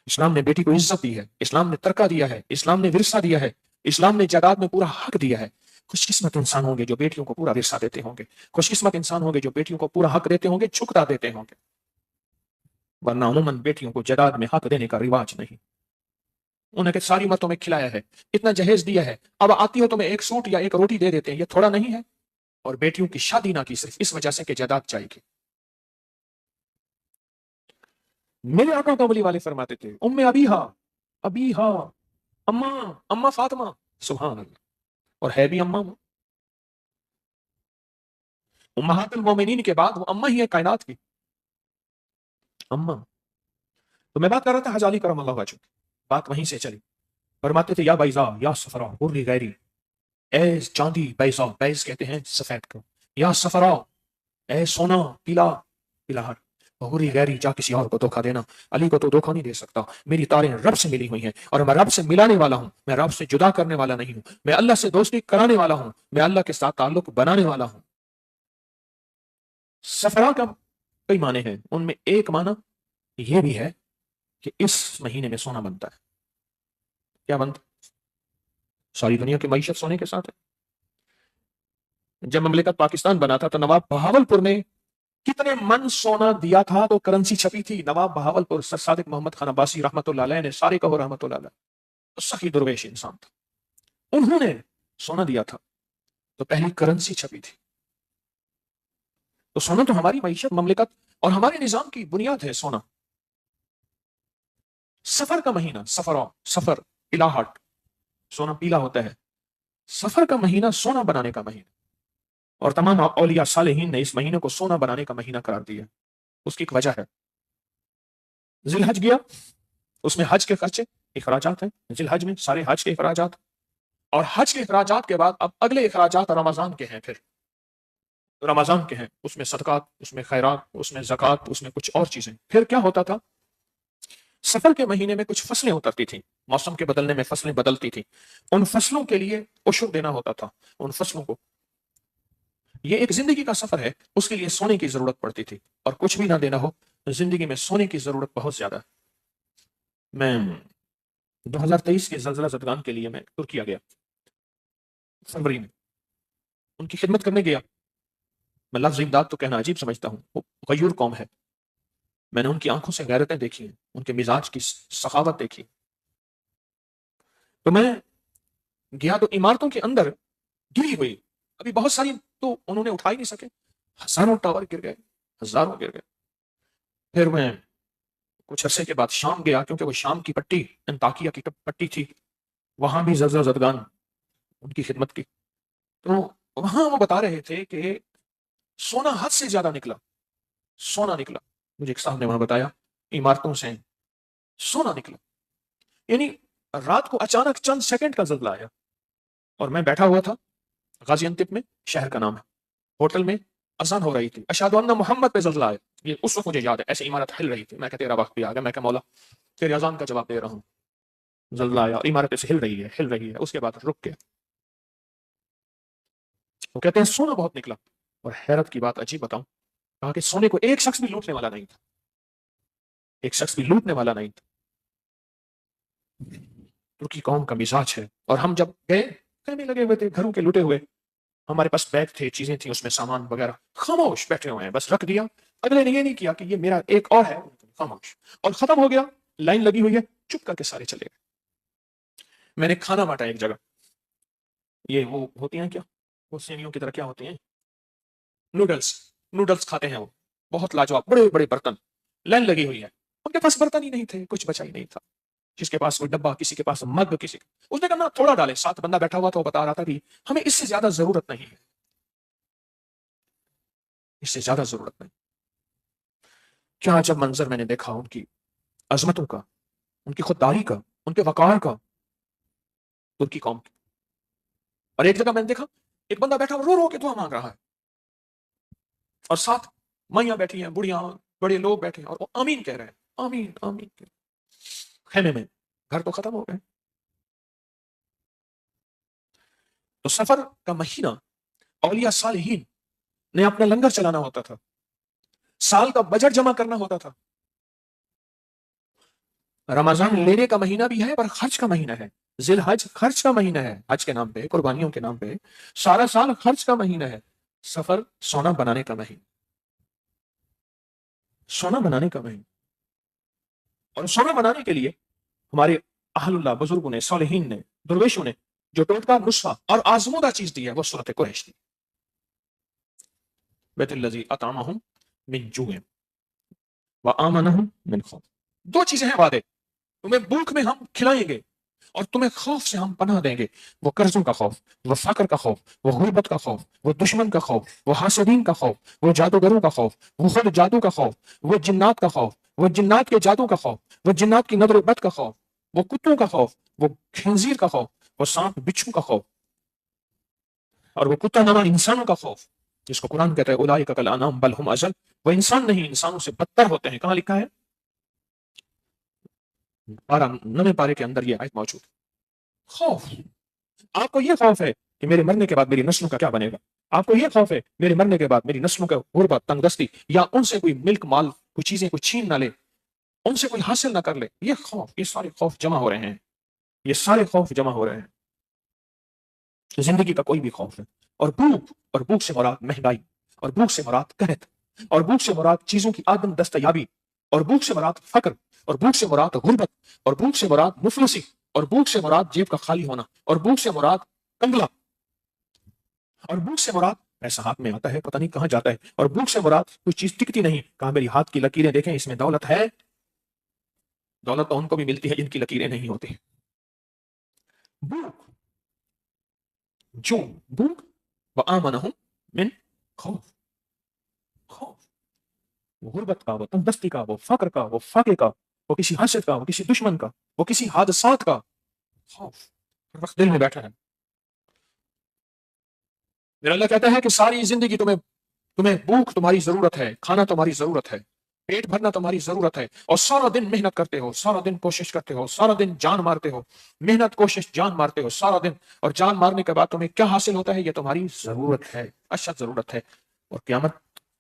اسلام نے بیٹی کو عزت دی ہے، اسلام نے ترکہ دیا ہے، اسلام نے ورثہ دیا ہے، اسلام نے جائیداد میں پورا حق دیا ہے. خوش قسمت انسان ہوں گے جو بیٹیوں کو پورا ورثہ دیتے ہوں گے، خوش قسمت انسان ہوں گے جو بیٹیوں کو پورا حق دیتے ہوں گے، جھکتا دیتے ہوں گے. ورنہ عموماً بیٹیوں کو جائیداد میں حق دینے کا رواج نہیں. انہیں کہ ساری عمر تمہیں کھلایا ہے، اتنا جہیز دیا ہے، اب آتی ہو تمہیں ایک سوٹ یا ایک روٹی دے دیتے ہیں، یہ تھوڑا نہیں ہے؟ اور بیٹیوں کی شادی نہ کی صرف اس وجہ سے کہ جائیداد چاہیے گی. میرے آقا قبلی والے فرماتے تھے ام ابیہا اما، اما فاطمہ، سبحان اللہ. اور ہے بھی اما، امہات المومنین کے بعد وہ اما ہی ہے کائنات کی اما. تو میں بات کر رہا تھا حضرت علی کرم اللہ وجہ، بات وہیں سے چلی. فرماتے تھے یا بیضا یا صفرا حری غیری، اے چاندی بیضا، بیض کہتے ہیں سفید کو، یا صفرا اے سونا پیلا پیلا ہر، حری غیری جا کسی اور کو دھوکا دینا. علی کو تو دھوکا نہیں دے سکتا، میری تاریں رب سے ملی ہوئی ہیں اور میں رب سے ملانے والا ہوں، میں رب سے جدا کرنے والا نہیں ہوں، میں اللہ سے دوستی کرانے والا ہوں، میں اللہ کے ساتھ تعلق بنانے والا ہوں. سفرا کا کئی معنی ہیں، ان میں ایک معنی یہ بھی ہے کہ اس مہینے میں سونا بنتا ہے. کیا بنتا؟ ساری دنیا کی معیشت سونے کے ساتھ ہے. جب مملکت پاکستان بنا تھا تو نواب بہاول پور نے کتنے من سونا دیا تھا تو کرنسی چھپی تھی. نواب بہاول پور سر صادق محمد خان عباسی رحمۃ اللہ علیہ نے، سارے کہو رحمۃ اللہ علیہ، سخی درویش انسان تھا، انہوں نے سونا دیا تھا تو پہلی کرنسی چھپی تھی. تو سونا تو ہماری معیشت، مملکت اور ہمارے نظام کی بنیاد ہے. سونا سفر کا مہینہ، سفر پلاہٹ، سونا پیلا ہوتا ہے. سفر کا مہینہ سونا بنانے کا مہینہ، اور تمام اولیاء صالحین نے اس مہینے کو سونا بنانے کا مہینہ قرار دیا. اس کی ایک وجہ ہے، ذی الحج گیا، اس میں حج کے خرچے اخراجات ہیں، ذی الحج میں سارے حج کے اخراجات، اور حج کے اخراجات کے بعد اب اگلے اخراجات رمضان کے ہیں. پھر رمضان کے ہیں، اس میں صدقات، اس میں خیرات، اس میں زکوٰۃ، اس میں کچھ اور چیزیں. پھر کیا ہوتا تھا، سفر کے مہینے میں کچھ فصلیں اترتی تھیں، موسم کے بدلنے میں فصلیں بدلتی تھیں، ان فصلوں کے لیے عشر دینا ہوتا تھا. ان فصلوں کو، یہ ایک زندگی کا سفر ہے، اس کے لیے سونے کی ضرورت پڑتی تھی، اور کچھ بھی نہ دینا ہو زندگی میں سونے کی ضرورت بہت زیادہ ہے. میں 2023 کے زلزلہ زدگان کے لیے میں ترکیہ گیا، فروری میں ان کی خدمت کرنے گیا. میں لفظ امداد تو کہنا عجیب سمجھتا ہوں، وہ غیور قوم ہے. میں نے ان کی آنکھوں سے غیرتیں دیکھی ہیں، ان کے مزاج کی سخاوت دیکھی. تو میں گیا تو عمارتوں کے اندر گری ہوئی، ابھی بہت ساری تو انہوں نے اٹھا ہی نہیں سکے، ہزاروں ٹاور گر گئے، ہزاروں گر گئے. پھر میں کچھ عرصے کے بعد شام گیا، کیونکہ وہ شام کی پٹی، انطاکیہ کی پٹی تھی، وہاں بھی زلزلہ زدگان ان کی خدمت کی. تو وہاں وہ بتا رہے تھے کہ سونا حد سے زیادہ نکلا، سونا نکلا. مجھے ایک صاحب نے وہاں بتایا عمارتوں سے سونا نکلا. یعنی رات کو اچانک چند سیکنڈ کا زلزلہ آیا، اور میں بیٹھا ہوا تھا غازی انتپ میں، شہر کا نام ہے، ہوٹل میں اذان ہو رہی تھی، اشہد ان محمد پہ زلزلہ آیا. یہ اس وقت مجھے یاد ہے، ایسے عمارت ہل رہی تھی. میں کہ تیرا وقت بھی آ گیا، میں کہ مولا تیری اذان کا جواب دے رہا ہوں. زلزلہ آیا اور عمارت سے ہل رہی ہے، ہل رہی ہے، اس کے بعد رک گیا. وہ کہتے ہیں سونا بہت نکلا. اور حیرت کی بات عجیب بتاؤں، کہا کہ سونے کو ایک شخص بھی لوٹنے والا نہیں تھا، ایک شخص بھی لوٹنے والا نہیں تھا. ترکی قوم کا مزاج ہے. اور ہم جب گئے، کہنے لگے ہوئے تھے گھروں کے لوٹے ہوئے، ہمارے پاس بیگ تھے، چیزیں تھیں، اس میں سامان وغیرہ، خاموش بیٹھے ہوئے ہیں، بس رکھ دیا. اگلے نے یہ نہیں کیا کہ یہ میرا ایک اور ہے، خاموش. اور ختم ہو گیا، لائن لگی ہوئی ہے، چپ کر کے سارے چلے گئے. میں نے کھانا بانٹا ایک جگہ، یہ وہ ہوتی ہیں کیا، وہ سینیوں کی طرح کیا ہوتی ہیں، نوڈلز، نوڈلز کھاتے ہیں وہ، بہت لاجواب، بڑے بڑے برتن، لائن لگی ہوئی ہے. ان کے پاس برتن ہی نہیں تھے، کچھ بچا ہی نہیں تھا. جس کے پاس کوئی ڈبہ، کسی کے پاس مگ، کسی اس نے کہا تھوڑا ڈالے. ساتھ بندہ بیٹھا ہوا تھا، وہ بتا رہا تھا کہ ہمیں اس سے زیادہ ضرورت نہیں ہے، اس سے زیادہ ضرورت نہیں. کیا عجب منظر میں نے دیکھا ان کی عظمتوں کا، ان کی خودداری کا، ان کے وقار کا، ترکی قوم کی۔ اور ایک جگہ میں نے دیکھا ایک بندہ بیٹھا رو رو کے دعا مانگ رہا ہے، اور ساتھ مائیاں بیٹھی ہیں، بڑھیاں، بڑے لوگ بیٹھے ہیں، اور وہ آمین کہہ رہے ہیں، آمین آمین کہہ رہے ہیں۔ خیمے میں گھر تو ختم ہو گئے۔ تو سفر کا مہینہ اولیاء صالحین نے اپنا لنگر چلانا ہوتا تھا، سال کا بجٹ جمع کرنا ہوتا تھا۔ رمضان لینے کا مہینہ بھی ہے پر خرچ کا مہینہ ہے، ذی الحج خرچ کا مہینہ ہے، حج کے نام پہ، قربانیوں کے نام پہ سارا سال خرچ کا مہینہ ہے۔ سفر سونا بنانے کا مہینہ، سونا بنانے کا مہینہ۔ اور سونا بنانے کے لیے ہمارے اہل اللہ، بزرگوں نے، صالحین نے، درویشوں نے جو ٹوٹکا نسخہ اور آزمودہ چیز دی ہے وہ سورۃ قریش دی۔ بیت الذی اطعمہم من جوع وآمنہم من خوف۔ دو چیزیں ہیں وعدے، تمہیں بھوک میں ہم کھلائیں گے اور تمہیں خوف سے ہم پناہ دیں گے۔ وہ قرضوں کا خوف، وہ فقر کا خوف، وہ غربت کا خوف، وہ دشمن کا خوف، وہ حاسدین کا خوف، وہ جادوگروں کا خوف، وہ خود جادو کا خوف، وہ جنات کا خوف، وہ جنات کے جادو کا خوف، وہ جنات کی نظر و بد کا خوف، وہ کتوں کا خوف، وہ خنزیر کا خوف، وہ سانپ بچھو کا خوف، اور وہ کتا نما انسانوں کا خوف، جس کو قرآن کہتا ہے اولئک کالانعام بل ہم اضل۔ وہ انسان نہیں، انسانوں سے بدتر ہوتے ہیں۔ کہاں لکھا ہے؟ 9 پارے کے اندر یہ آیت موجود ہے۔ خوف، آپ کو یہ خوف ہے کہ میرے مرنے کے بعد میری نسلوں کا کیا بنے گا؟ آپ کو یہ خوف ہے میرے مرنے کے بعد میری نسلوں کا غربت، تنگ دستی، یا ان سے کوئی ملک مال، کوئی چیزیں کوئی چھین نہ لے، ان سے کوئی حاصل نہ کر لے۔ یہ خوف، یہ سارے خوف جمع ہو رہے ہیں، یہ سارے خوف جمع ہو رہے ہیں۔ زندگی کا کوئی بھی خوف ہے۔ اور بھوک سے مراد مہنگائی، اور بھوک سے مراد قحط، اور بھوک سے مراد چیزوں کی عدم دستیابی، اور بھوک سے مراد فقر، اور بھوک سے مراد غربت، اور بھوک سے مراد مفلسی، اور بھوک سے مراد جیب کا خالی ہونا، اور بھوک سے مراد کنگلا، اور بھوک سے مراد پیسہ ہاتھ میں آتا ہے پتہ نہیں کہاں جاتا ہے، اور بھوک سے مراد کوئی چیز ٹکتی نہیں، کہاں میری ہاتھ کی لکیریں دیکھیں اس میں دولت ہے۔ دولت تو ان کو بھی ملتی ہے جن کی لکیریں نہیں ہوتی۔ بھوک، جو بھوک، وآمنہم من خوف، خوف، وہ غربت کا، وہ تندرستی کا، وہ فقر کا، وہ فاقے کا، وہ کسی حسد کا، وہ کسی دشمن کا، وہ کسی حادثات کا خوف ہر وقت دل میں بیٹھا ہے۔ میرا اللہ کہتا ہے کہ ساری زندگی تمہیں بھوک تمہاری ضرورت ہے، کھانا تمہاری ضرورت ہے، پیٹ بھرنا تمہاری ضرورت ہے، اور سارا دن محنت کرتے ہو، سارا دن کوشش کرتے ہو، سارا دن جان مارتے ہو، محنت کوشش جان مارتے ہو سارا دن، اور جان مارنے کے بعد تمہیں کیا حاصل ہوتا ہے؟ یہ تمہاری ضرورت ہے، اشد ضرورت ہے۔ اور قیامت،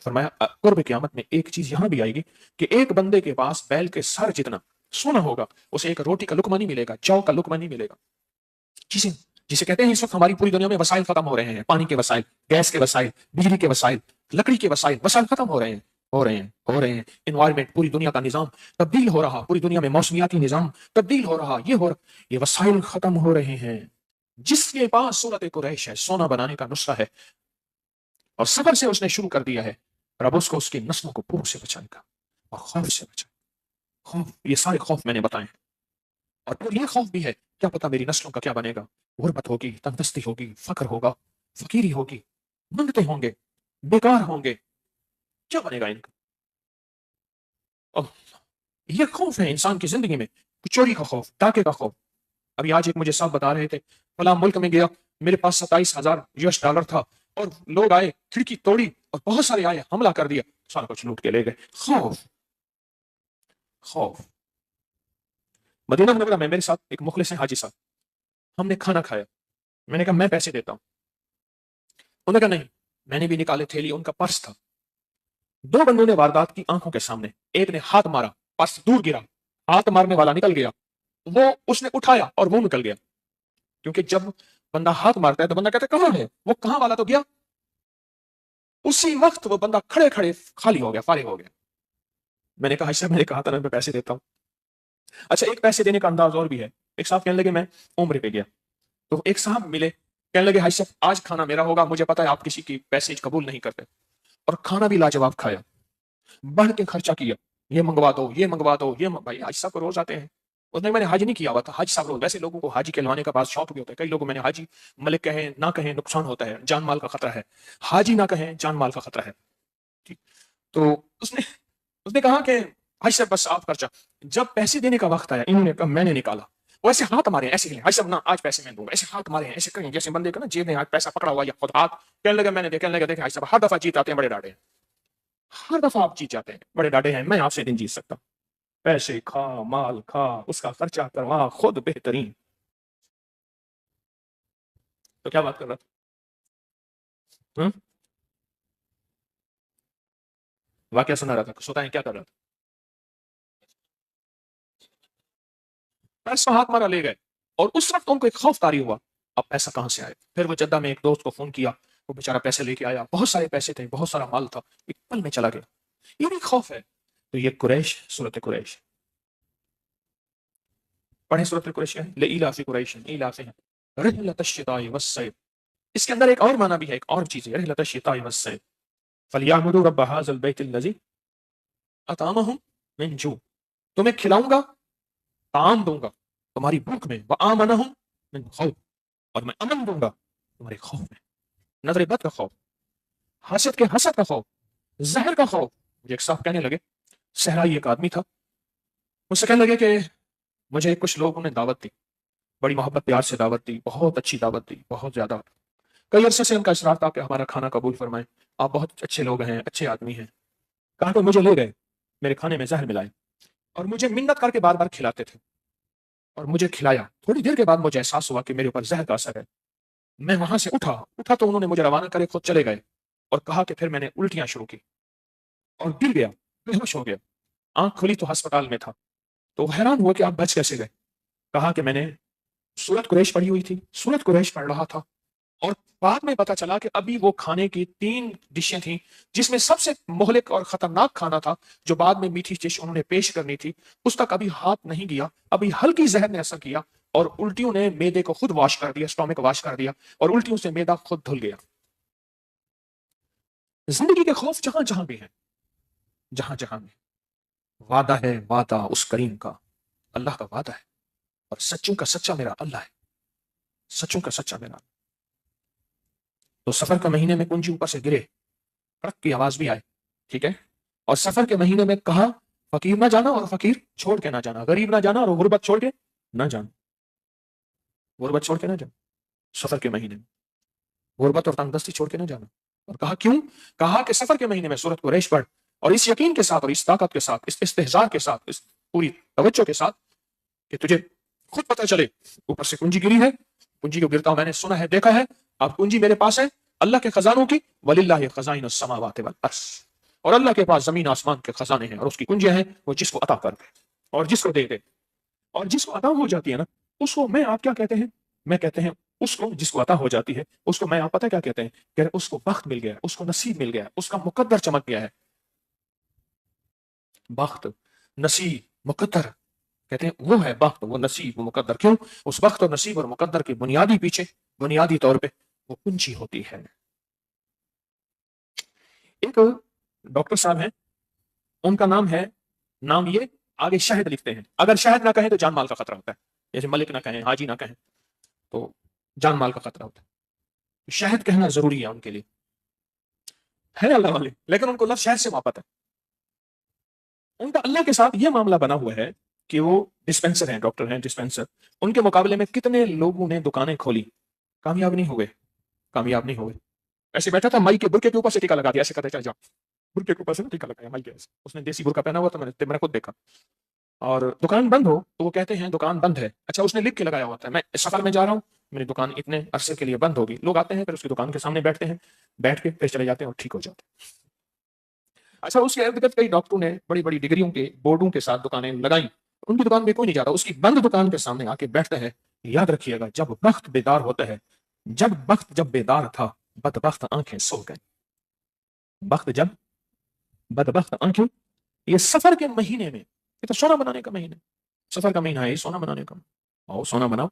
فرمایا قرب قیامت میں ایک چیز یہاں بھی آئے گی کہ ایک بندے کے پاس بیل کے سر جتنا سونا ہوگا، اسے ایک روٹی کا لقمہ نہیں ملے گا، جو کا لقمہ نہیں ملے گا۔ جسے کہتے ہیں اس وقت ہماری پوری دنیا میں وسائل ختم ہو رہے ہیں، پانی کے وسائل، گیس کے وسائل، بجلی کے وسائل، لکڑی کے وسائل ختم ہو رہے ہیں۔ انوائرمنٹ، پوری دنیا کا نظام تبدیل ہو رہا، پوری دنیا میں موسمیاتی نظام تبدیل ہو رہا، یہ وسائل ختم ہو رہے ہیں۔ جس کے پاس سورۃ قریش ہے، سونا بنانے کا نسخہ ہے، اور سفر سے اس نے شروع کر دیا ہے، رب اس کو اس کی نسلوں کو بھوک سے بچائے گا اور خوف سے بچائے گا۔ خوف، یہ سارے خوف میں نے بتائے ہیں، اور پھر یہ خوف بھی ہے کیا پتا میری نسلوں کا کیا بنے گا؟ غربت ہوگی، تندرستی ہوگی، فقر ہوگا، فقیری ہوگی، منگتے ہوں گے، بیکار ہوں گے، کیا بنے گا ان کا؟ یہ خوف ہے انسان کی زندگی میں، چوری کا خوف، ڈاکے کا خوف۔ ابھی آج ایک مجھے صاحب بتا رہے تھے، فلاں ملک میں گیا، میرے پاس 27,000 US ڈالر تھا، اور لوگ آئے، کھڑکی توڑی، اور بہت سارے آئے، حملہ کر دیا، سارا کچھ لوٹ کے لے گئے۔ خوف، خوف۔ مدینہ منورہ میں میرے ساتھ ایک مخلص ہیں حاجی صاحب، ہم نے کھانا کھایا، میں نے کہا میں پیسے دیتا ہوں، انہوں نے کہا نہیں، میں نے بھی نکالے تھیلی، ان کا پرس تھا۔ 2 بندوں نے واردات کی آنکھوں کے سامنے، ایک نے ہاتھ مارا، پرس دور گرا، ہاتھ مارنے والا نکل گیا، اس نے اٹھایا اور وہ نکل گیا، کیونکہ جب بندہ ہاتھ مارتا ہے تو بندہ کہتا ہے کہاں ہے، وہ کہاں والا تو گیا، اسی وقت وہ بندہ کھڑے کھڑے خالی ہو گیا، فارغ ہو گیا۔ میں نے کہا ایسا، میں نے کہا تھا میں پیسے دیتا ہوں۔ اچھا، ایک پیسے دینے کا انداز اور بھی ہے۔ ایک صاحب کہنے لگے میں عمرے پہ گیا، تو ایک صاحب ملے، کہنے لگے حاج صاحب آج کھانا میرا ہوگا، مجھے پتا ہے آپ کسی کی پیسے قبول نہیں کرتے، اور کھانا بھی لاجواب کھایا، بڑھ کے خرچہ کیا، یہ منگوا دو، یہ منگوا دو، بھائی حاج صاحب کو روز آتے ہیں، اس نے میں نے حاج نہیں کیا ہوا تھا، حاج صاحب روز، ویسے لوگوں کو حاجی کہلوانے کا بعض شوق بھی ہوتا ہے، کئی لوگوں میں نے حاجی ملک کہیں نہ کہیں نقصان ہوتا ہے، جان مال کا خطرہ ہے، حاجی نہ کہیں جان مال کا خطرہ ہے، ٹھیک۔ تو اس نے کہا کہ حج صاحب بس آپ خرچہ. جب پیسے دینے کا وقت آیا انہوں نے کہا میں نے نکالا. وہ ایسے ہاتھ مارے ہیں ایسے ہی حج صاحب نا آج پیسے میں دوں گا, ایسے ہاتھ مارے ہیں ایسے کریں جیسے بندے کا نا جیب میں آج پیسہ پکڑا ہوا یا خود ہاتھ. کہنے لگا میں نے کہنے لگا دیکھیں حج صاحب ہر دفعہ جیت آتے ہیں بڑے ڈاڈے ہیں, ہر دفعہ آپ جیت جاتے ہیں بڑے ڈاڈے ہیں, میں آپ سے نہیں جیت سکتا. پیسے کھا, مال کھا, اس کا خرچہ کروا, خود بہترین. تو کیا بات کر رہا تھا؟ واقعہ سنا رہا تھا, سوتا ہے کیا کر رہا تھا؟ پیسہ ہاتھ مارا لے گئے, اور اس وقت ان کو ایک خوف طاری ہوا اب پیسہ کہاں سے آئے. پھر وہ جدہ میں ایک دوست کو فون کیا, وہ بیچارہ پیسے لے کے آیا, بہت سارے پیسے تھے, بہت سارا مال تھا, ایک پل میں چلا گیا. یہ بھی خوف ہے. تو یہ قریش, سورۃ قریش پڑھیں. سورۃ قریش ہے لإلاف قریش ایلافهم رحلۃ الشتاء والصیف. اس کے اندر ایک اور معنی بھی ہے, ایک اور چیز ہے رحلۃ الشتاء والصیف. فلیعبدوا رب هذا البیت الذی اطعمهم من جوع. تمہیں کھلاؤں گا, طعام دوں گا تمہاری بھوک میں, وآمنہم من خوف, اور میں امن دوں گا تمہارے خوف میں. نظر بد کا خوف, حسد کے حسد کا خوف, زہر کا خوف. مجھے ایک صاحب کہنے لگے, صحرائی ایک آدمی تھا, مجھ سے کہنے لگے کہ مجھے کچھ لوگوں نے دعوت دی, بڑی محبت پیار سے دعوت دی, بہت اچھی دعوت دی, بہت زیادہ. کئی عرصے سے ان کا اصرار تھا کہ ہمارا کھانا قبول فرمائیں, آپ بہت اچھے لوگ ہیں, اچھے آدمی ہیں. کہا کہ مجھے لے گئے, میرے کھانے میں زہر ملائے, اور مجھے منت کر کے بار بار کھلاتے تھے, اور مجھے کھلایا. تھوڑی دیر کے بعد مجھے احساس ہوا کہ میرے اوپر زہر کا اثر ہے. میں وہاں سے اٹھا تو انہوں نے مجھے روانہ کرے خود چلے گئے, اور کہا کہ پھر میں نے الٹیاں شروع کی اور گر گیا, بے ہوش ہو گیا. آنکھ کھلی تو ہسپتال میں تھا. تو حیران ہوا کہ آپ بچ کیسے گئے. کہا کہ میں نے سورۃ قریش پڑھی ہوئی تھی, سورۃ قریش پڑھ رہا تھا, اور بعد میں پتا چلا کہ ابھی وہ کھانے کی 3 ڈشیں تھیں جس میں سب سے مہلک اور خطرناک کھانا تھا جو بعد میں میٹھی ڈش انہوں نے پیش کرنی تھی, اس تک ابھی ہاتھ نہیں گیا, ابھی ہلکی زہر نے اثر کیا, اور الٹیوں نے میدے کو خود واش کر دیا, اسٹومک واش کر دیا, اور الٹیوں سے میدا خود دھل گیا. زندگی کے خوف جہاں جہاں بھی ہیں, جہاں جہاں بھی وعدہ ہے, وعدہ اس کریم کا, اللہ کا وعدہ ہے, اور سچوں کا سچا میرا اللہ ہے, سچوں کا سچا میرا. تو سفر کے مہینے میں کنجی اوپر سے گرے, کڑک کی آواز بھی آئے, ٹھیک ہے, اور سفر کے مہینے میں کہا فقیر نہ جانا اور فقیر چھوڑ کے نہ جانا, غریب نہ جانا اور غربت چھوڑ کے نہ جانا, غربت چھوڑ کے نہ جانا. سفر کے مہینے میں غربت اور تنگ دستی چھوڑ کے نہ جانا. اور کہا کیوں؟ کہا کہ سفر کے مہینے میں سورۃ قریش پڑھ, اور اس یقین کے ساتھ اور اس طاقت کے ساتھ, اس استحضار کے ساتھ, اس پوری توجہ کے ساتھ کہ تجھے خود پتہ چلے اوپر سے کنجی گری ہے, کنجی کو گرتا ہوں میں نے سنا ہے, دیکھا ہے, اب کنجی میرے پاس ہے اللہ کے خزانوں کی, وَلِلَّهِ خَزَائِنُ السَّمَاوَاتِ وَالْأَرْضِ, اور اللہ کے پاس زمین آسمان کے خزانے ہیں, اور اس کی کنجیاں ہیں, وہ جس کو عطا کر دے اور جس کو دے دے, اور جس کو عطا ہو جاتی ہے نا اس کو میں آپ کیا کہتے ہیں, میں کہتے ہیں اس کو جس کو عطا ہو جاتی ہے اس کو میں آپ پتہ کیا کہتے ہیں, کہ اس کو بخت مل گیا, اس کو نصیب مل گیا, اس کا مقدر چمک گیا ہے. بخت, نصیب, مقدر کہتے ہیں وہ ہے بخت, وہ نصیب, وہ مقدر. کیوں؟ اس بخت اور نصیب اور مقدر کے بنیادی پیچھے, بنیادی طور پہ وہ کنجی ہوتی ہے. ایک ڈاکٹر صاحب ہیں, ان کا نام ہے, نام یہ آگے شہد لکھتے ہیں, اگر شہد نہ کہیں تو جان مال کا خطرہ ہوتا ہے, جیسے ملک نہ کہیں, حاجی نہ کہیں تو جان مال کا خطرہ ہوتا ہے. شہد کہنا ضروری ہے ان کے لیے, ہے اللہ والے, لیکن ان کو لفظ شہد سے محبت ہے. ان کا اللہ کے ساتھ یہ معاملہ بنا ہوا ہے کہ وہ ڈسپینسر ہیں, ڈاکٹر ہیں ڈسپینسر. ان کے مقابلے میں کتنے لوگوں نے دکانیں کھولی, کامیاب نہیں ہوئے, کامیاب نہیں ہوئے. ایسے بیٹھا تھا مائی کے برقے کے اوپر سے ٹیکا لگا دیا, ایسے کہتے چل جا, برقے کے اوپر سے ٹیکا لگایا مائی کے, اس نے دیسی برقع پہنا ہوا تھا, میں نے خود دیکھا. اور دکان بند ہو تو وہ کہتے ہیں دکان بند ہے, اچھا اس نے لکھ کے لگایا ہوتا ہے میں اس سفر میں جا رہا ہوں, میری دکان اتنے عرصے کے لیے بند ہوگی. لوگ آتے ہیں پھر اس کی دکان کے سامنے بیٹھتے ہیں, بیٹھ کے پھر چلے جاتے ہیں اور ٹھیک ہو جاتے ہیں. اچھا اس کے ارد گرد کئی ڈاکٹروں نے بڑی بڑی ڈگریوں کے بورڈوں کے ساتھ دکانیں لگائیں, ان کی دکان پہ کوئی نہیں جاتا, اس کی بند دکان کے سامنے آ کے بیٹھتا ہے. یاد رکھیے گا جب بخت بیدار ہوتا ہے, جب بیدار تھا بدبخت آنکھیں سو گئیں. بخت جب بدبخت آنکھیں, یہ سفر کے مہینے میں, یہ تو سونا بنانے کا مہینے, سفر کا مہینہ ہے یہ سونا بنانے کا. اور سونا بناؤ,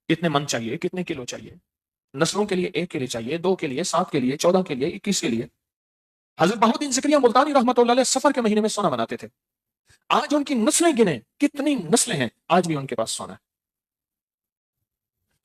کتنے من چاہیے, کتنے کلو چاہیے, نسلوں کے لیے 1 کے لیے چاہیے, 2 کے لیے, 7 کے لیے, 14 کے لیے, 21 کے لیے. حضرت بہاؤالدین زکریا ملتانی رحمۃ اللہ علیہ سفر کے مہینے میں سونا بناتے تھے. آج ان کی نسلیں گنے, کتنی نسلیں ہیں, آج بھی ان کے پاس سونا ہے.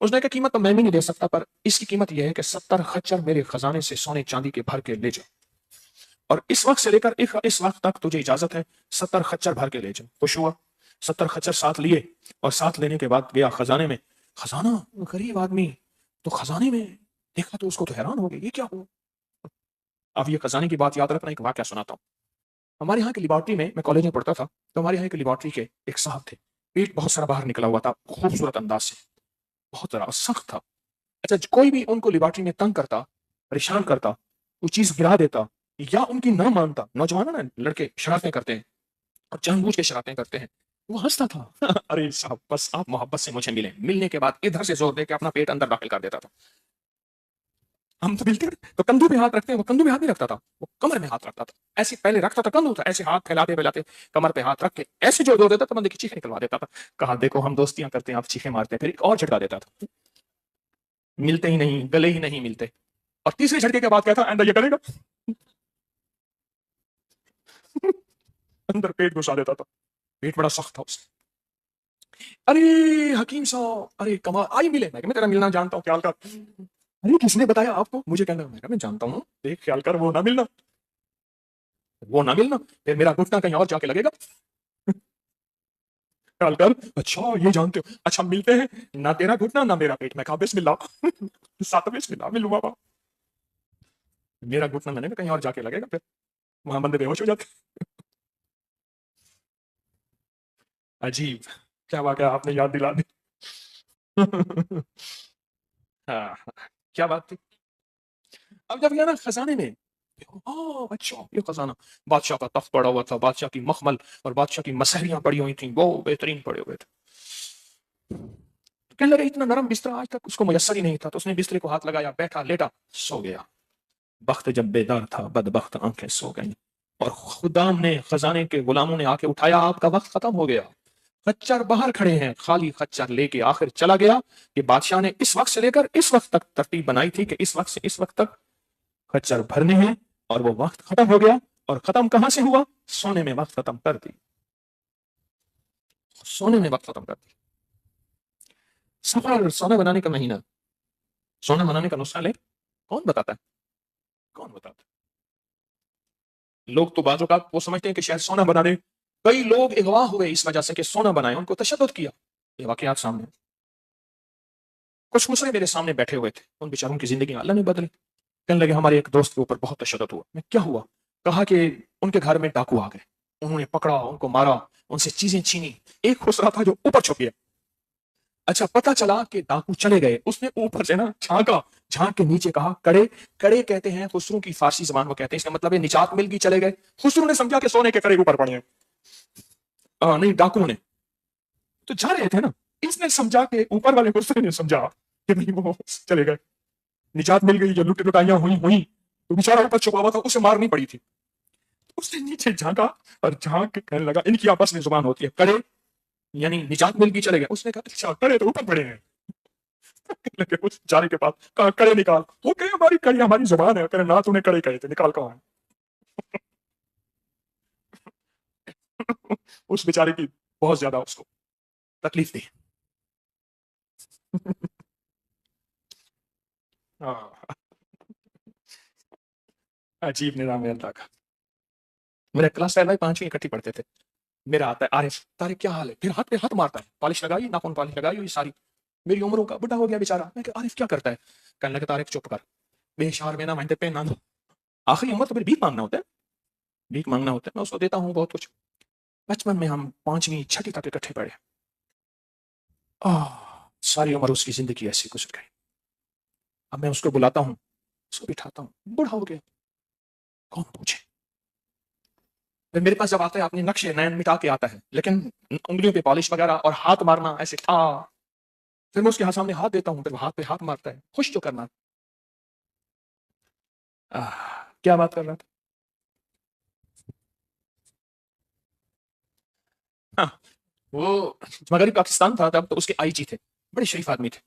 اس نے کہا قیمت تو میں بھی نہیں دے سکتا، پر اس کی قیمت یہ ہے کہ 70 خچر میرے خزانے سے سونے چاندی کے بھر کے لے جاؤ، اور اس وقت سے لے کر اس وقت تک تجھے اجازت ہے 70 خچر بھر کے لے جاؤ۔ خوش ہوا، 70 خچر ساتھ لیے، اور ساتھ لینے کے بعد گیا خزانے میں۔ خزانہ، غریب آدمی تو خزانے میں دیکھا تو اس کو تو حیران ہو گیا، یہ کیا ہوا؟ اب یہ خزانے کی بات یاد رکھنا، ایک واقعہ سناتا ہوں۔ ہمارے یہاں کی لیبارٹری میں کولیج میں پڑھتا تھا، تو ہمارے یہاں کی لیبارٹری کے ایک صاحب تھے، پیٹ بہت سارا باہر نکلا ہوا تھا، خوبصورت انداز سے، بہت طرح سخت تھا۔ اچھا، کوئی بھی ان کو لیبارٹری میں تنگ کرتا، پریشان کرتا، کوئی چیز گرا دیتا یا ان کی نہ مانتا، نوجوان نا لڑکے شرارتیں کرتے ہیں اور جان بوجھ کے شرارتیں کرتے ہیں، وہ ہنستا تھا ارے صاحب بس آپ محبت سے مجھے ملیں، ملنے کے بعد ادھر سے زور دے کے اپنا پیٹ اندر داخل کر دیتا تھا۔ ہم تو ملتے تو کندھوں پہ ہاتھ رکھتے ہیں، وہ کندھوں پہ ہاتھ نہیں رکھتا تھا، وہ کمر میں ہاتھ رکھتا تھا، ایسے پہلے رکھتا تھا کندھوں تھا، ایسے ہاتھ پھیلاتے پھیلاتے کمر پہ ہاتھ رکھ کے ایسے جو دو دیتا تھا، بندے کی چیخیں نکلوا دیتا تھا۔ کہا دیکھو ہم دوستیاں کرتے ہیں، آپ چیخیں مارتے ہیں، پھر ایک اور جھٹکا دیتا تھا، ملتے ہی نہیں، گلے ہی نہیں ملتے، اور تیسرے جھٹکے کے بعد کہتا آئندہ یہ کرے گا اندر پیٹ گھسا دیتا تھا، پیٹ بڑا سخت تھا اس کا۔ ارے حکیم صاحب، ارے کمال، آئی ملے، میں تیرا ملنا جانتا ہوں، خیال کر۔ ارے کس نے بتایا آپ کو؟ مجھے کہنا، میں جانتا ہوں، دیکھ خیال کر، وہ نہ ملنا، وہ نہ ملنا، پھر میرا گھٹنا کہیں اور جا کے لگے گا، خیال کر۔ اچھا یہ جانتے ہو، اچھا ملتے ہیں، نہ تیرا گھٹنا نہ میرا پیٹ، میں کہا بسم اللہ ساتھ بسم اللہ ملوں بابا، میرا گھٹنا میں نے کہیں اور جا کے لگے گا، پھر وہاں بندے بے ہوش ہو جاتے۔ عجیب، کیا واقعہ آپ نے یاد دلا دی ہاں، کیا بات تھی؟ اب جب گیا نا خزانے میں، اچھا یہ خزانہ، بادشاہ کا تخت پڑا ہوا تھا، بادشاہ کی مخمل اور بادشاہ کی مسحریاں پڑی ہوئی تھیں، وہ بہترین پڑے ہوئے تھے۔ کہنے لگے اتنا نرم بستر آج تک اس کو میسر ہی نہیں تھا، تو اس نے بسترے کو ہاتھ لگایا، بیٹھا، لیٹا، سو گیا۔ بخت جب بیدار تھا، بدبخت آنکھیں سو گئیں، اور خدام نے، خزانے کے غلاموں نے آ کے اٹھایا، آپ کا وقت ختم ہو گیا، خچر باہر کھڑے ہیں، خالی خچر لے کے آخر چلا گیا کہ بادشاہ نے اس وقت سے لے کر اس وقت تک ترتیب بنائی تھی کہ اس وقت سے اس وقت تک خچر بھرنے ہیں، اور وہ وقت ختم ہو گیا۔ اور ختم کہاں سے ہوا؟ سونے میں وقت ختم کر دی، سونے میں وقت ختم کر دی۔ سفر، سونا بنانے کا مہینہ، سونا بنانے کا نسخہ لے، کون بتاتا ہے؟ کون بتاتا ہے؟ لوگ تو بعض اوقات وہ سمجھتے ہیں کہ شاید سونا بنانے، کئی لوگ اغوا ہوئے اس وجہ سے کہ سونا بنائے، ان کو تشدد کیا، یہ واقعات سامنے۔ کچھ مسئلے میرے سامنے بیٹھے ہوئے تھے، ان بیچاروں کی زندگی اللہ نے بدلی۔ کہنے لگے ہمارے ایک دوست کے اوپر بہت تشدد ہوا۔ میں کیا ہوا؟ کہا کہ ان کے گھر میں ڈاکو آ گئے، انہوں نے پکڑا، ان کو مارا، ان سے چیزیں چھینی، ایک خسرا تھا جو اوپر چھپ گیا۔ اچھا پتا چلا کہ ڈاکو چلے گئے، اس نے اوپر سے نا جھانکا، جھانک کے نیچے کہا کڑے، کڑے کہتے ہیں خسرو کی فارسی زبان کو کہتے ہیں، اس کا مطلب ہے نجات مل گئی، چلے گئے۔ خسرو نے سمجھا کہ سونے کے کڑے اوپر پڑے ہیں، نہیں ڈاکو نے تو جا رہے تھے نا، اس نے سمجھا کہ اوپر والے خسرو نے سمجھا کہ نہیں وہ چلے گئے، نجات مل گئی، جو لٹ لٹائیاں ہوئی تو بیچارہ اوپر چھپا ہوا تھا، اسے مارنی پڑی تھی۔ اس نے نیچے جھانکا اور جھانک کے کہنے لگا، ان کی آپس میں زبان ہوتی ہے، کڑے یعنی نجات مل گئی، چلے گئے۔ اس نے کہا اچھا کڑے تو اوپر پڑے ہیں، لگے اس جارے کے پاس، کہا کڑے نکال، وہ کہے ہماری کڑی ہماری زبان ہے، کہے نہ تو نے کڑے کہے تھے، نکال کہاں ہے؟ اس بیچارے کی بہت زیادہ اس کو تکلیف دی۔ عجیب نظام ہے اللہ کا۔ میرے کلاس فیل بھائی 5ویں اکٹھی پڑھتے تھے، میرا آتا ہے عارف، طارق کیا حال ہے؟ پھر ہاتھ پہ ہاتھ مارتا ہے، پالش لگائی، ناخن پالش لگائی ہوئی ساری، میری عمروں کا بڑا ہو گیا بیچارہ۔ میں کہ عارف کیا کرتا ہے؟ کہنے لگا طارق چپ کر، بے شار میں نہ مہنتے پہ نہ دو، آخری عمر تو پھر بھیک مانگنا ہوتا ہے، بھیک مانگنا ہوتا ہے، میں اس کو دیتا ہوں بہت کچھ۔ بچپن میں ہم 5ویں 6ٹھی تک اکٹھے پڑھے، ساری عمر اس کی زندگی ایسی گزر گئی۔ اب میں اس کو بلاتا ہوں، اس کو بٹھاتا ہوں، بوڑھا ہو گیا، کون پوچھے؟ پھر میرے پاس جب آتا ہے اپنے نقشے نین مٹا کے آتا ہے، لیکن انگلیوں پہ پالش وغیرہ اور ہاتھ مارنا ایسے تھا، پھر میں اس کے سامنے ہاتھ دیتا ہوں، پھر وہ ہاتھ پہ ہاتھ مارتا ہے، خوش جو کرنا۔ کیا بات کر رہا تھا؟ وہ مغربی پاکستان تھا تب، تو اس کے آئی جی تھے، بڑے شریف آدمی تھے،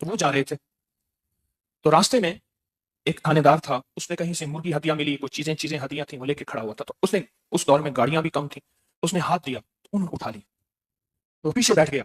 تو وہ جا رہے تھے، تو راستے میں ایک تھانے دار تھا، اس نے کہیں سے مرغی ہدیہ ملی، کچھ چیزیں ہدیہ تھیں، وہ لے کے کھڑا ہوا تھا، تو اس نے، اس دور میں گاڑیاں بھی کم تھیں، اس نے ہاتھ دیا، انہوں نے اٹھا لی، تو پیچھے بیٹھ گیا،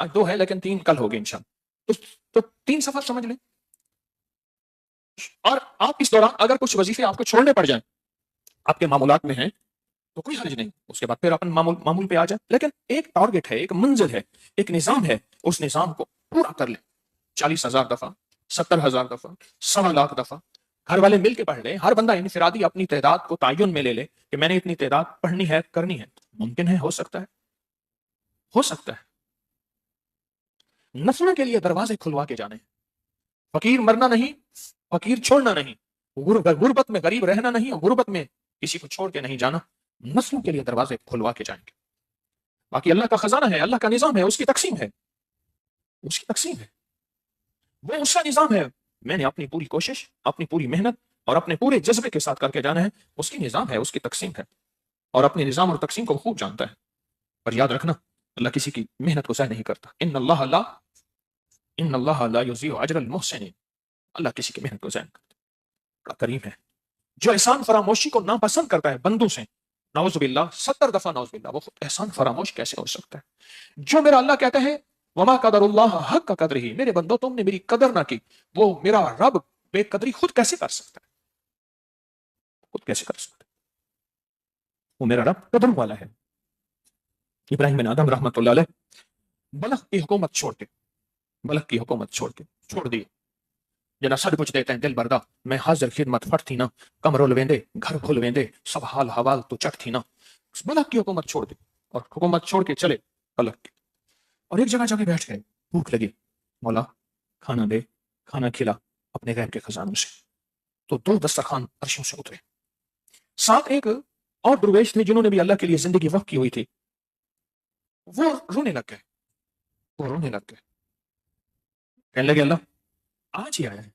آج 2 ہے لیکن 3 کل ہوگے انشاءاللہ. تو 3 سفر سمجھ لیں. اور آپ اس دوران اگر کچھ وظیفے آپ کو چھوڑنے پڑ جائیں، آپ کے معمولات میں ہیں، تو کوئی حرج نہیں، اس کے بعد پھر اپن معمول پہ آ جائیں. لیکن ایک ٹارگٹ ہے، ایک منزل ہے، ایک نظام ہے، اس نظام کو پورا کر لیں. 40,000 دفعہ، 70,000 دفعہ، 1.25 دفعہ گھر والے مل کے پڑھ لیں. ہر بندہ انفرادی اپنی تعداد کو تعین میں لے لے کہ میں نے اتنی تعداد پڑھنی ہے، کرنی ہے. ممکن ہے، ہو سکتا ہے، ہو سکتا ہے. نسلوں کے لیے دروازے کھلوا کے جانے. فقیر مرنا نہیں، فقیر چھوڑنا نہیں، غربت میں غریب رہنا نہیں، اور غربت میں کسی کو چھوڑ کے نہیں جانا. نسلوں کے لیے دروازے کھلوا کے جائیں گے. باقی اللہ کا خزانہ ہے، اللہ کا نظام ہے، اس کی تقسیم ہے، اس کی تقسیم ہے، وہ اس کا نظام ہے. میں نے اپنی پوری کوشش، اپنی پوری محنت اور اپنے پورے جذبے کے ساتھ کر کے جانا ہے. اس کی نظام ہے، اس کی تقسیم ہے، اور اپنے نظام اور تقسیم کو خوب جانتا ہے. پر یاد رکھنا، اللہ کسی کی محنت کو ضائع نہیں کرتا. ان اللہ لا یضیع اجر المحسنین. اللہ کسی کی محنت کو ضائع نہیں کرتا. بڑا کریم ہے جو احسان فراموشی کو ناپسند کرتا ہے بندوں سے. نعوذ باللہ، 70 دفعہ نعوذ باللہ. وہ احسان فراموش کیسے ہو سکتا ہے؟ جو میرا اللہ کہتا ہے وما قدر اللہ حق کا قدر ہی، میرے بندوں تم نے میری قدر نہ کی، وہ میرا رب بے قدری خود کیسے کر سکتا ہے؟ خود کیسے کر سکتا ہے؟ وہ میرا رب قدر والا ہے. ابراہیم بن آدم رحمت اللہ علیہ بلخ کی حکومت چھوڑ کے، بلخ کی حکومت چھوڑ دی. جنا سب کچھ دیتے ہیں دل بردا، میں حاضر خدمت فٹ تھی نا، کمرو لویندے گھر کھل ویندے، سب حال حوال تو چٹ تھی نا. بلخ کی حکومت چھوڑ دی اور حکومت چھوڑ کے چلے بلخ کی. اور ایک جگہ جا کے بیٹھ گئے. بھوک لگی، مولا کھانا دے، کھانا کھلا اپنے غیب کے خزانوں سے. تو 2 دسترخوان عرشوں سے اترے. ساتھ ایک اور درویش تھے جنہوں نے بھی اللہ کے لیے زندگی وقف کی ہوئی تھی. وہ رونے لگ گئے. کہنے لگے اللہ آج ہی آیا ہے،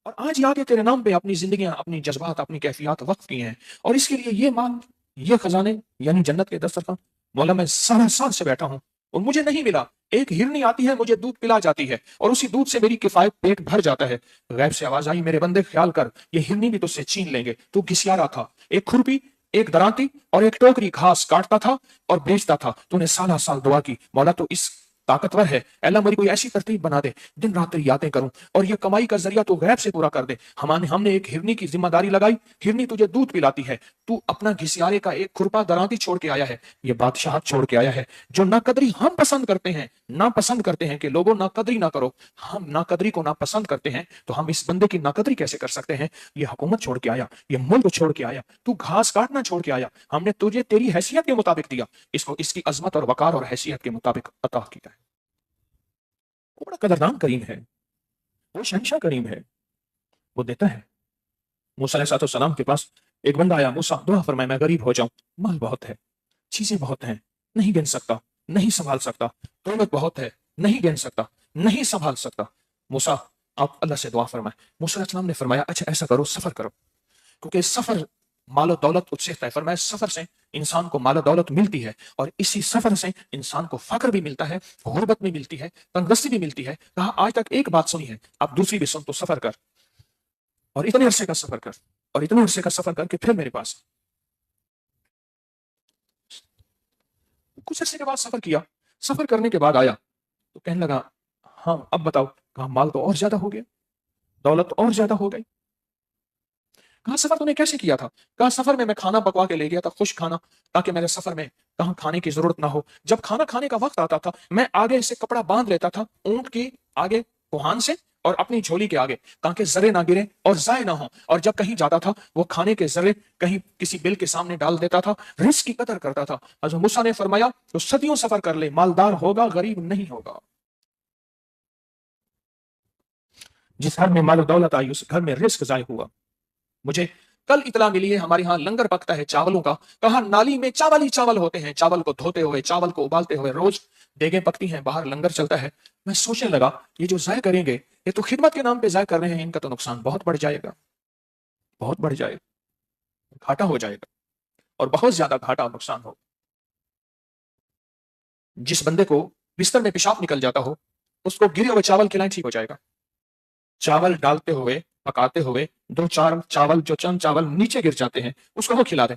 اور آج ہی آگے تیرے نام پہ اپنی زندگیاں، اپنی جذبات، اپنی کیفیات وقف کی ہیں، اور اس کے لیے یہ مال، یہ خزانے، یعنی جنت کے دسترخوان، مولا میں 12 سال سے بیٹھا ہوں اور مجھے نہیں ملا. ایک ہرنی آتی ہے، مجھے دودھ پلا جاتی ہے، اور اسی دودھ سے میری کفایت، پیٹ بھر جاتا ہے. غیب سے آواز آئی، میرے بندے خیال کر، یہ ہرنی بھی تجھ سے چھین لیں گے. تو گھسیارا تھا، ایک کھرپی، ایک درانتی اور ایک ٹوکری گھاس کاٹتا تھا اور بیچتا تھا. تو نے سالہ سال دعا کی، مولا تو اس طاقتور ہے، اللہ میری کوئی ایسی ترتیب بنا دے، دن رات تیری یادیں کروں، اور یہ کمائی کا ذریعہ تو غیب سے پورا کر دے. ہم نے ایک ہرنی کی ذمہ داری لگائی، ہرنی تجھے دودھ پلاتی ہے، تو اپنا گھسیارے کا ایک کھرپا درانتی چھوڑ کے آیا ہے، یہ بادشاہت چھوڑ کے آیا ہے. جو ناقدری ہم پسند کرتے ہیں کہ لوگوں ناقدری نہ کرو، ہم ناقدری کو ناپسند کرتے ہیں، تو ہم اس بندے کی ناقدری کیسے کر سکتے ہیں؟ یہ حکومت چھوڑ کے آیا، یہ ملک چھوڑ کے آیا، تو گھاس کاٹنا چھوڑ کے آیا، ہم نے تجھے تیری حیثیت کے مطابق دیا، اس کو اس کی عظمت اور وقار اور حیثیت کے مطابق عطا کیا ہے. وہ بڑا قدردان کریم ہے، وہ شہنشاہ کریم ہے، وہ دیتا ہے. موسیٰ علیہ السلام کے پاس ایک بندہ آیا، موسیٰ دعا فرمائے میں غریب ہو جاؤں، مال بہت ہے، چیزیں بہت ہیں، نہیں گن سکتا، نہیں سنبھال سکتا، دولت بہت ہے، نہیں گن سکتا، نہیں سنبھال سکتا. موسیٰ آپ اللہ سے دعا فرمائے. موسیٰ علیہ السلام نے فرمایا اچھا ایسا کرو، سفر کرو، کیونکہ سفر مال و دولت اس سے طے. فرمایا سفر سے انسان کو مال و دولت ملتی ہے، اور اسی سفر سے انسان کو فقر بھی ملتا ہے، غربت بھی ملتی ہے، تنگدستی بھی ملتی ہے. کہا آج تک ایک بات سنی ہے، اب دوسری بھی سن، تو سفر کر، اور اتنے عرصے کا سفر کر، اور اتنے عرصے کا سفر کر کے پھر میرے پاس. کچھ عرصے کے بعد سفر کیا، سفر کرنے کے بعد آیا تو کہنے لگا ہاں اب بتاؤ. کہا مال تو اور زیادہ ہو گیا، دولت تو اور زیادہ ہو گئی. کہا سفر تو نے کیسے کیا تھا؟ کہا سفر میں کھانا پکوا کے لے گیا تھا، خشک کھانا، تاکہ میرے سفر میں کہاں کھانے کی ضرورت نہ ہو. جب کھانا کھانے کا وقت آتا تھا، میں آگے سے کپڑا باندھ لیتا تھا اونٹ کی آگے کوہان سے اور اپنی جھولی کے آگے، تاکہ ذرے نہ گرے اور ضائع نہ ہو. اور جب کہیں جاتا تھا وہ کھانے کے ذرے کہیں کسی بل کے سامنے ڈال دیتا تھا، رزق کی قدر کرتا تھا. حضرت موسیٰ نے فرمایا تو صدیوں سفر کر لے، مالدار ہوگا، غریب نہیں ہوگا. جس گھر میں مال و دولت آئی، اس گھر میں رزق ضائع ہوا. مجھے کل اطلاع ملی ہے ہمارے ہاں لنگر پکتا ہے چاولوں کا. کہا نالی میں چاول ہی چاول ہوتے ہیں، چاول کو دھوتے ہوئے، چاول کو ابالتے ہوئے روز دیگیں پکتی ہیں، باہر لنگر چلتا ہے. میں سوچنے لگا یہ جو ضائع کریں گے، یہ تو خدمت کے نام پہ ضائع کر رہے ہیں، ان کا تو نقصان بہت بڑھ جائے گا، بہت بڑھ جائے گا، گھاٹا ہو جائے گا، اور بہت زیادہ گھاٹا اور نقصان ہو. جس بندے کو بستر میں پیشاب نکل جاتا ہو، اس کو گرے ہوئے چاول کھلائیں، ٹھیک ہو جائے گا. چاول ڈالتے ہوئے، پکاتے ہوئے 2-4 چاول جو چند چاول نیچے گر جاتے ہیں، اس کو وہ کھلا دیں.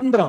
15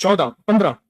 15,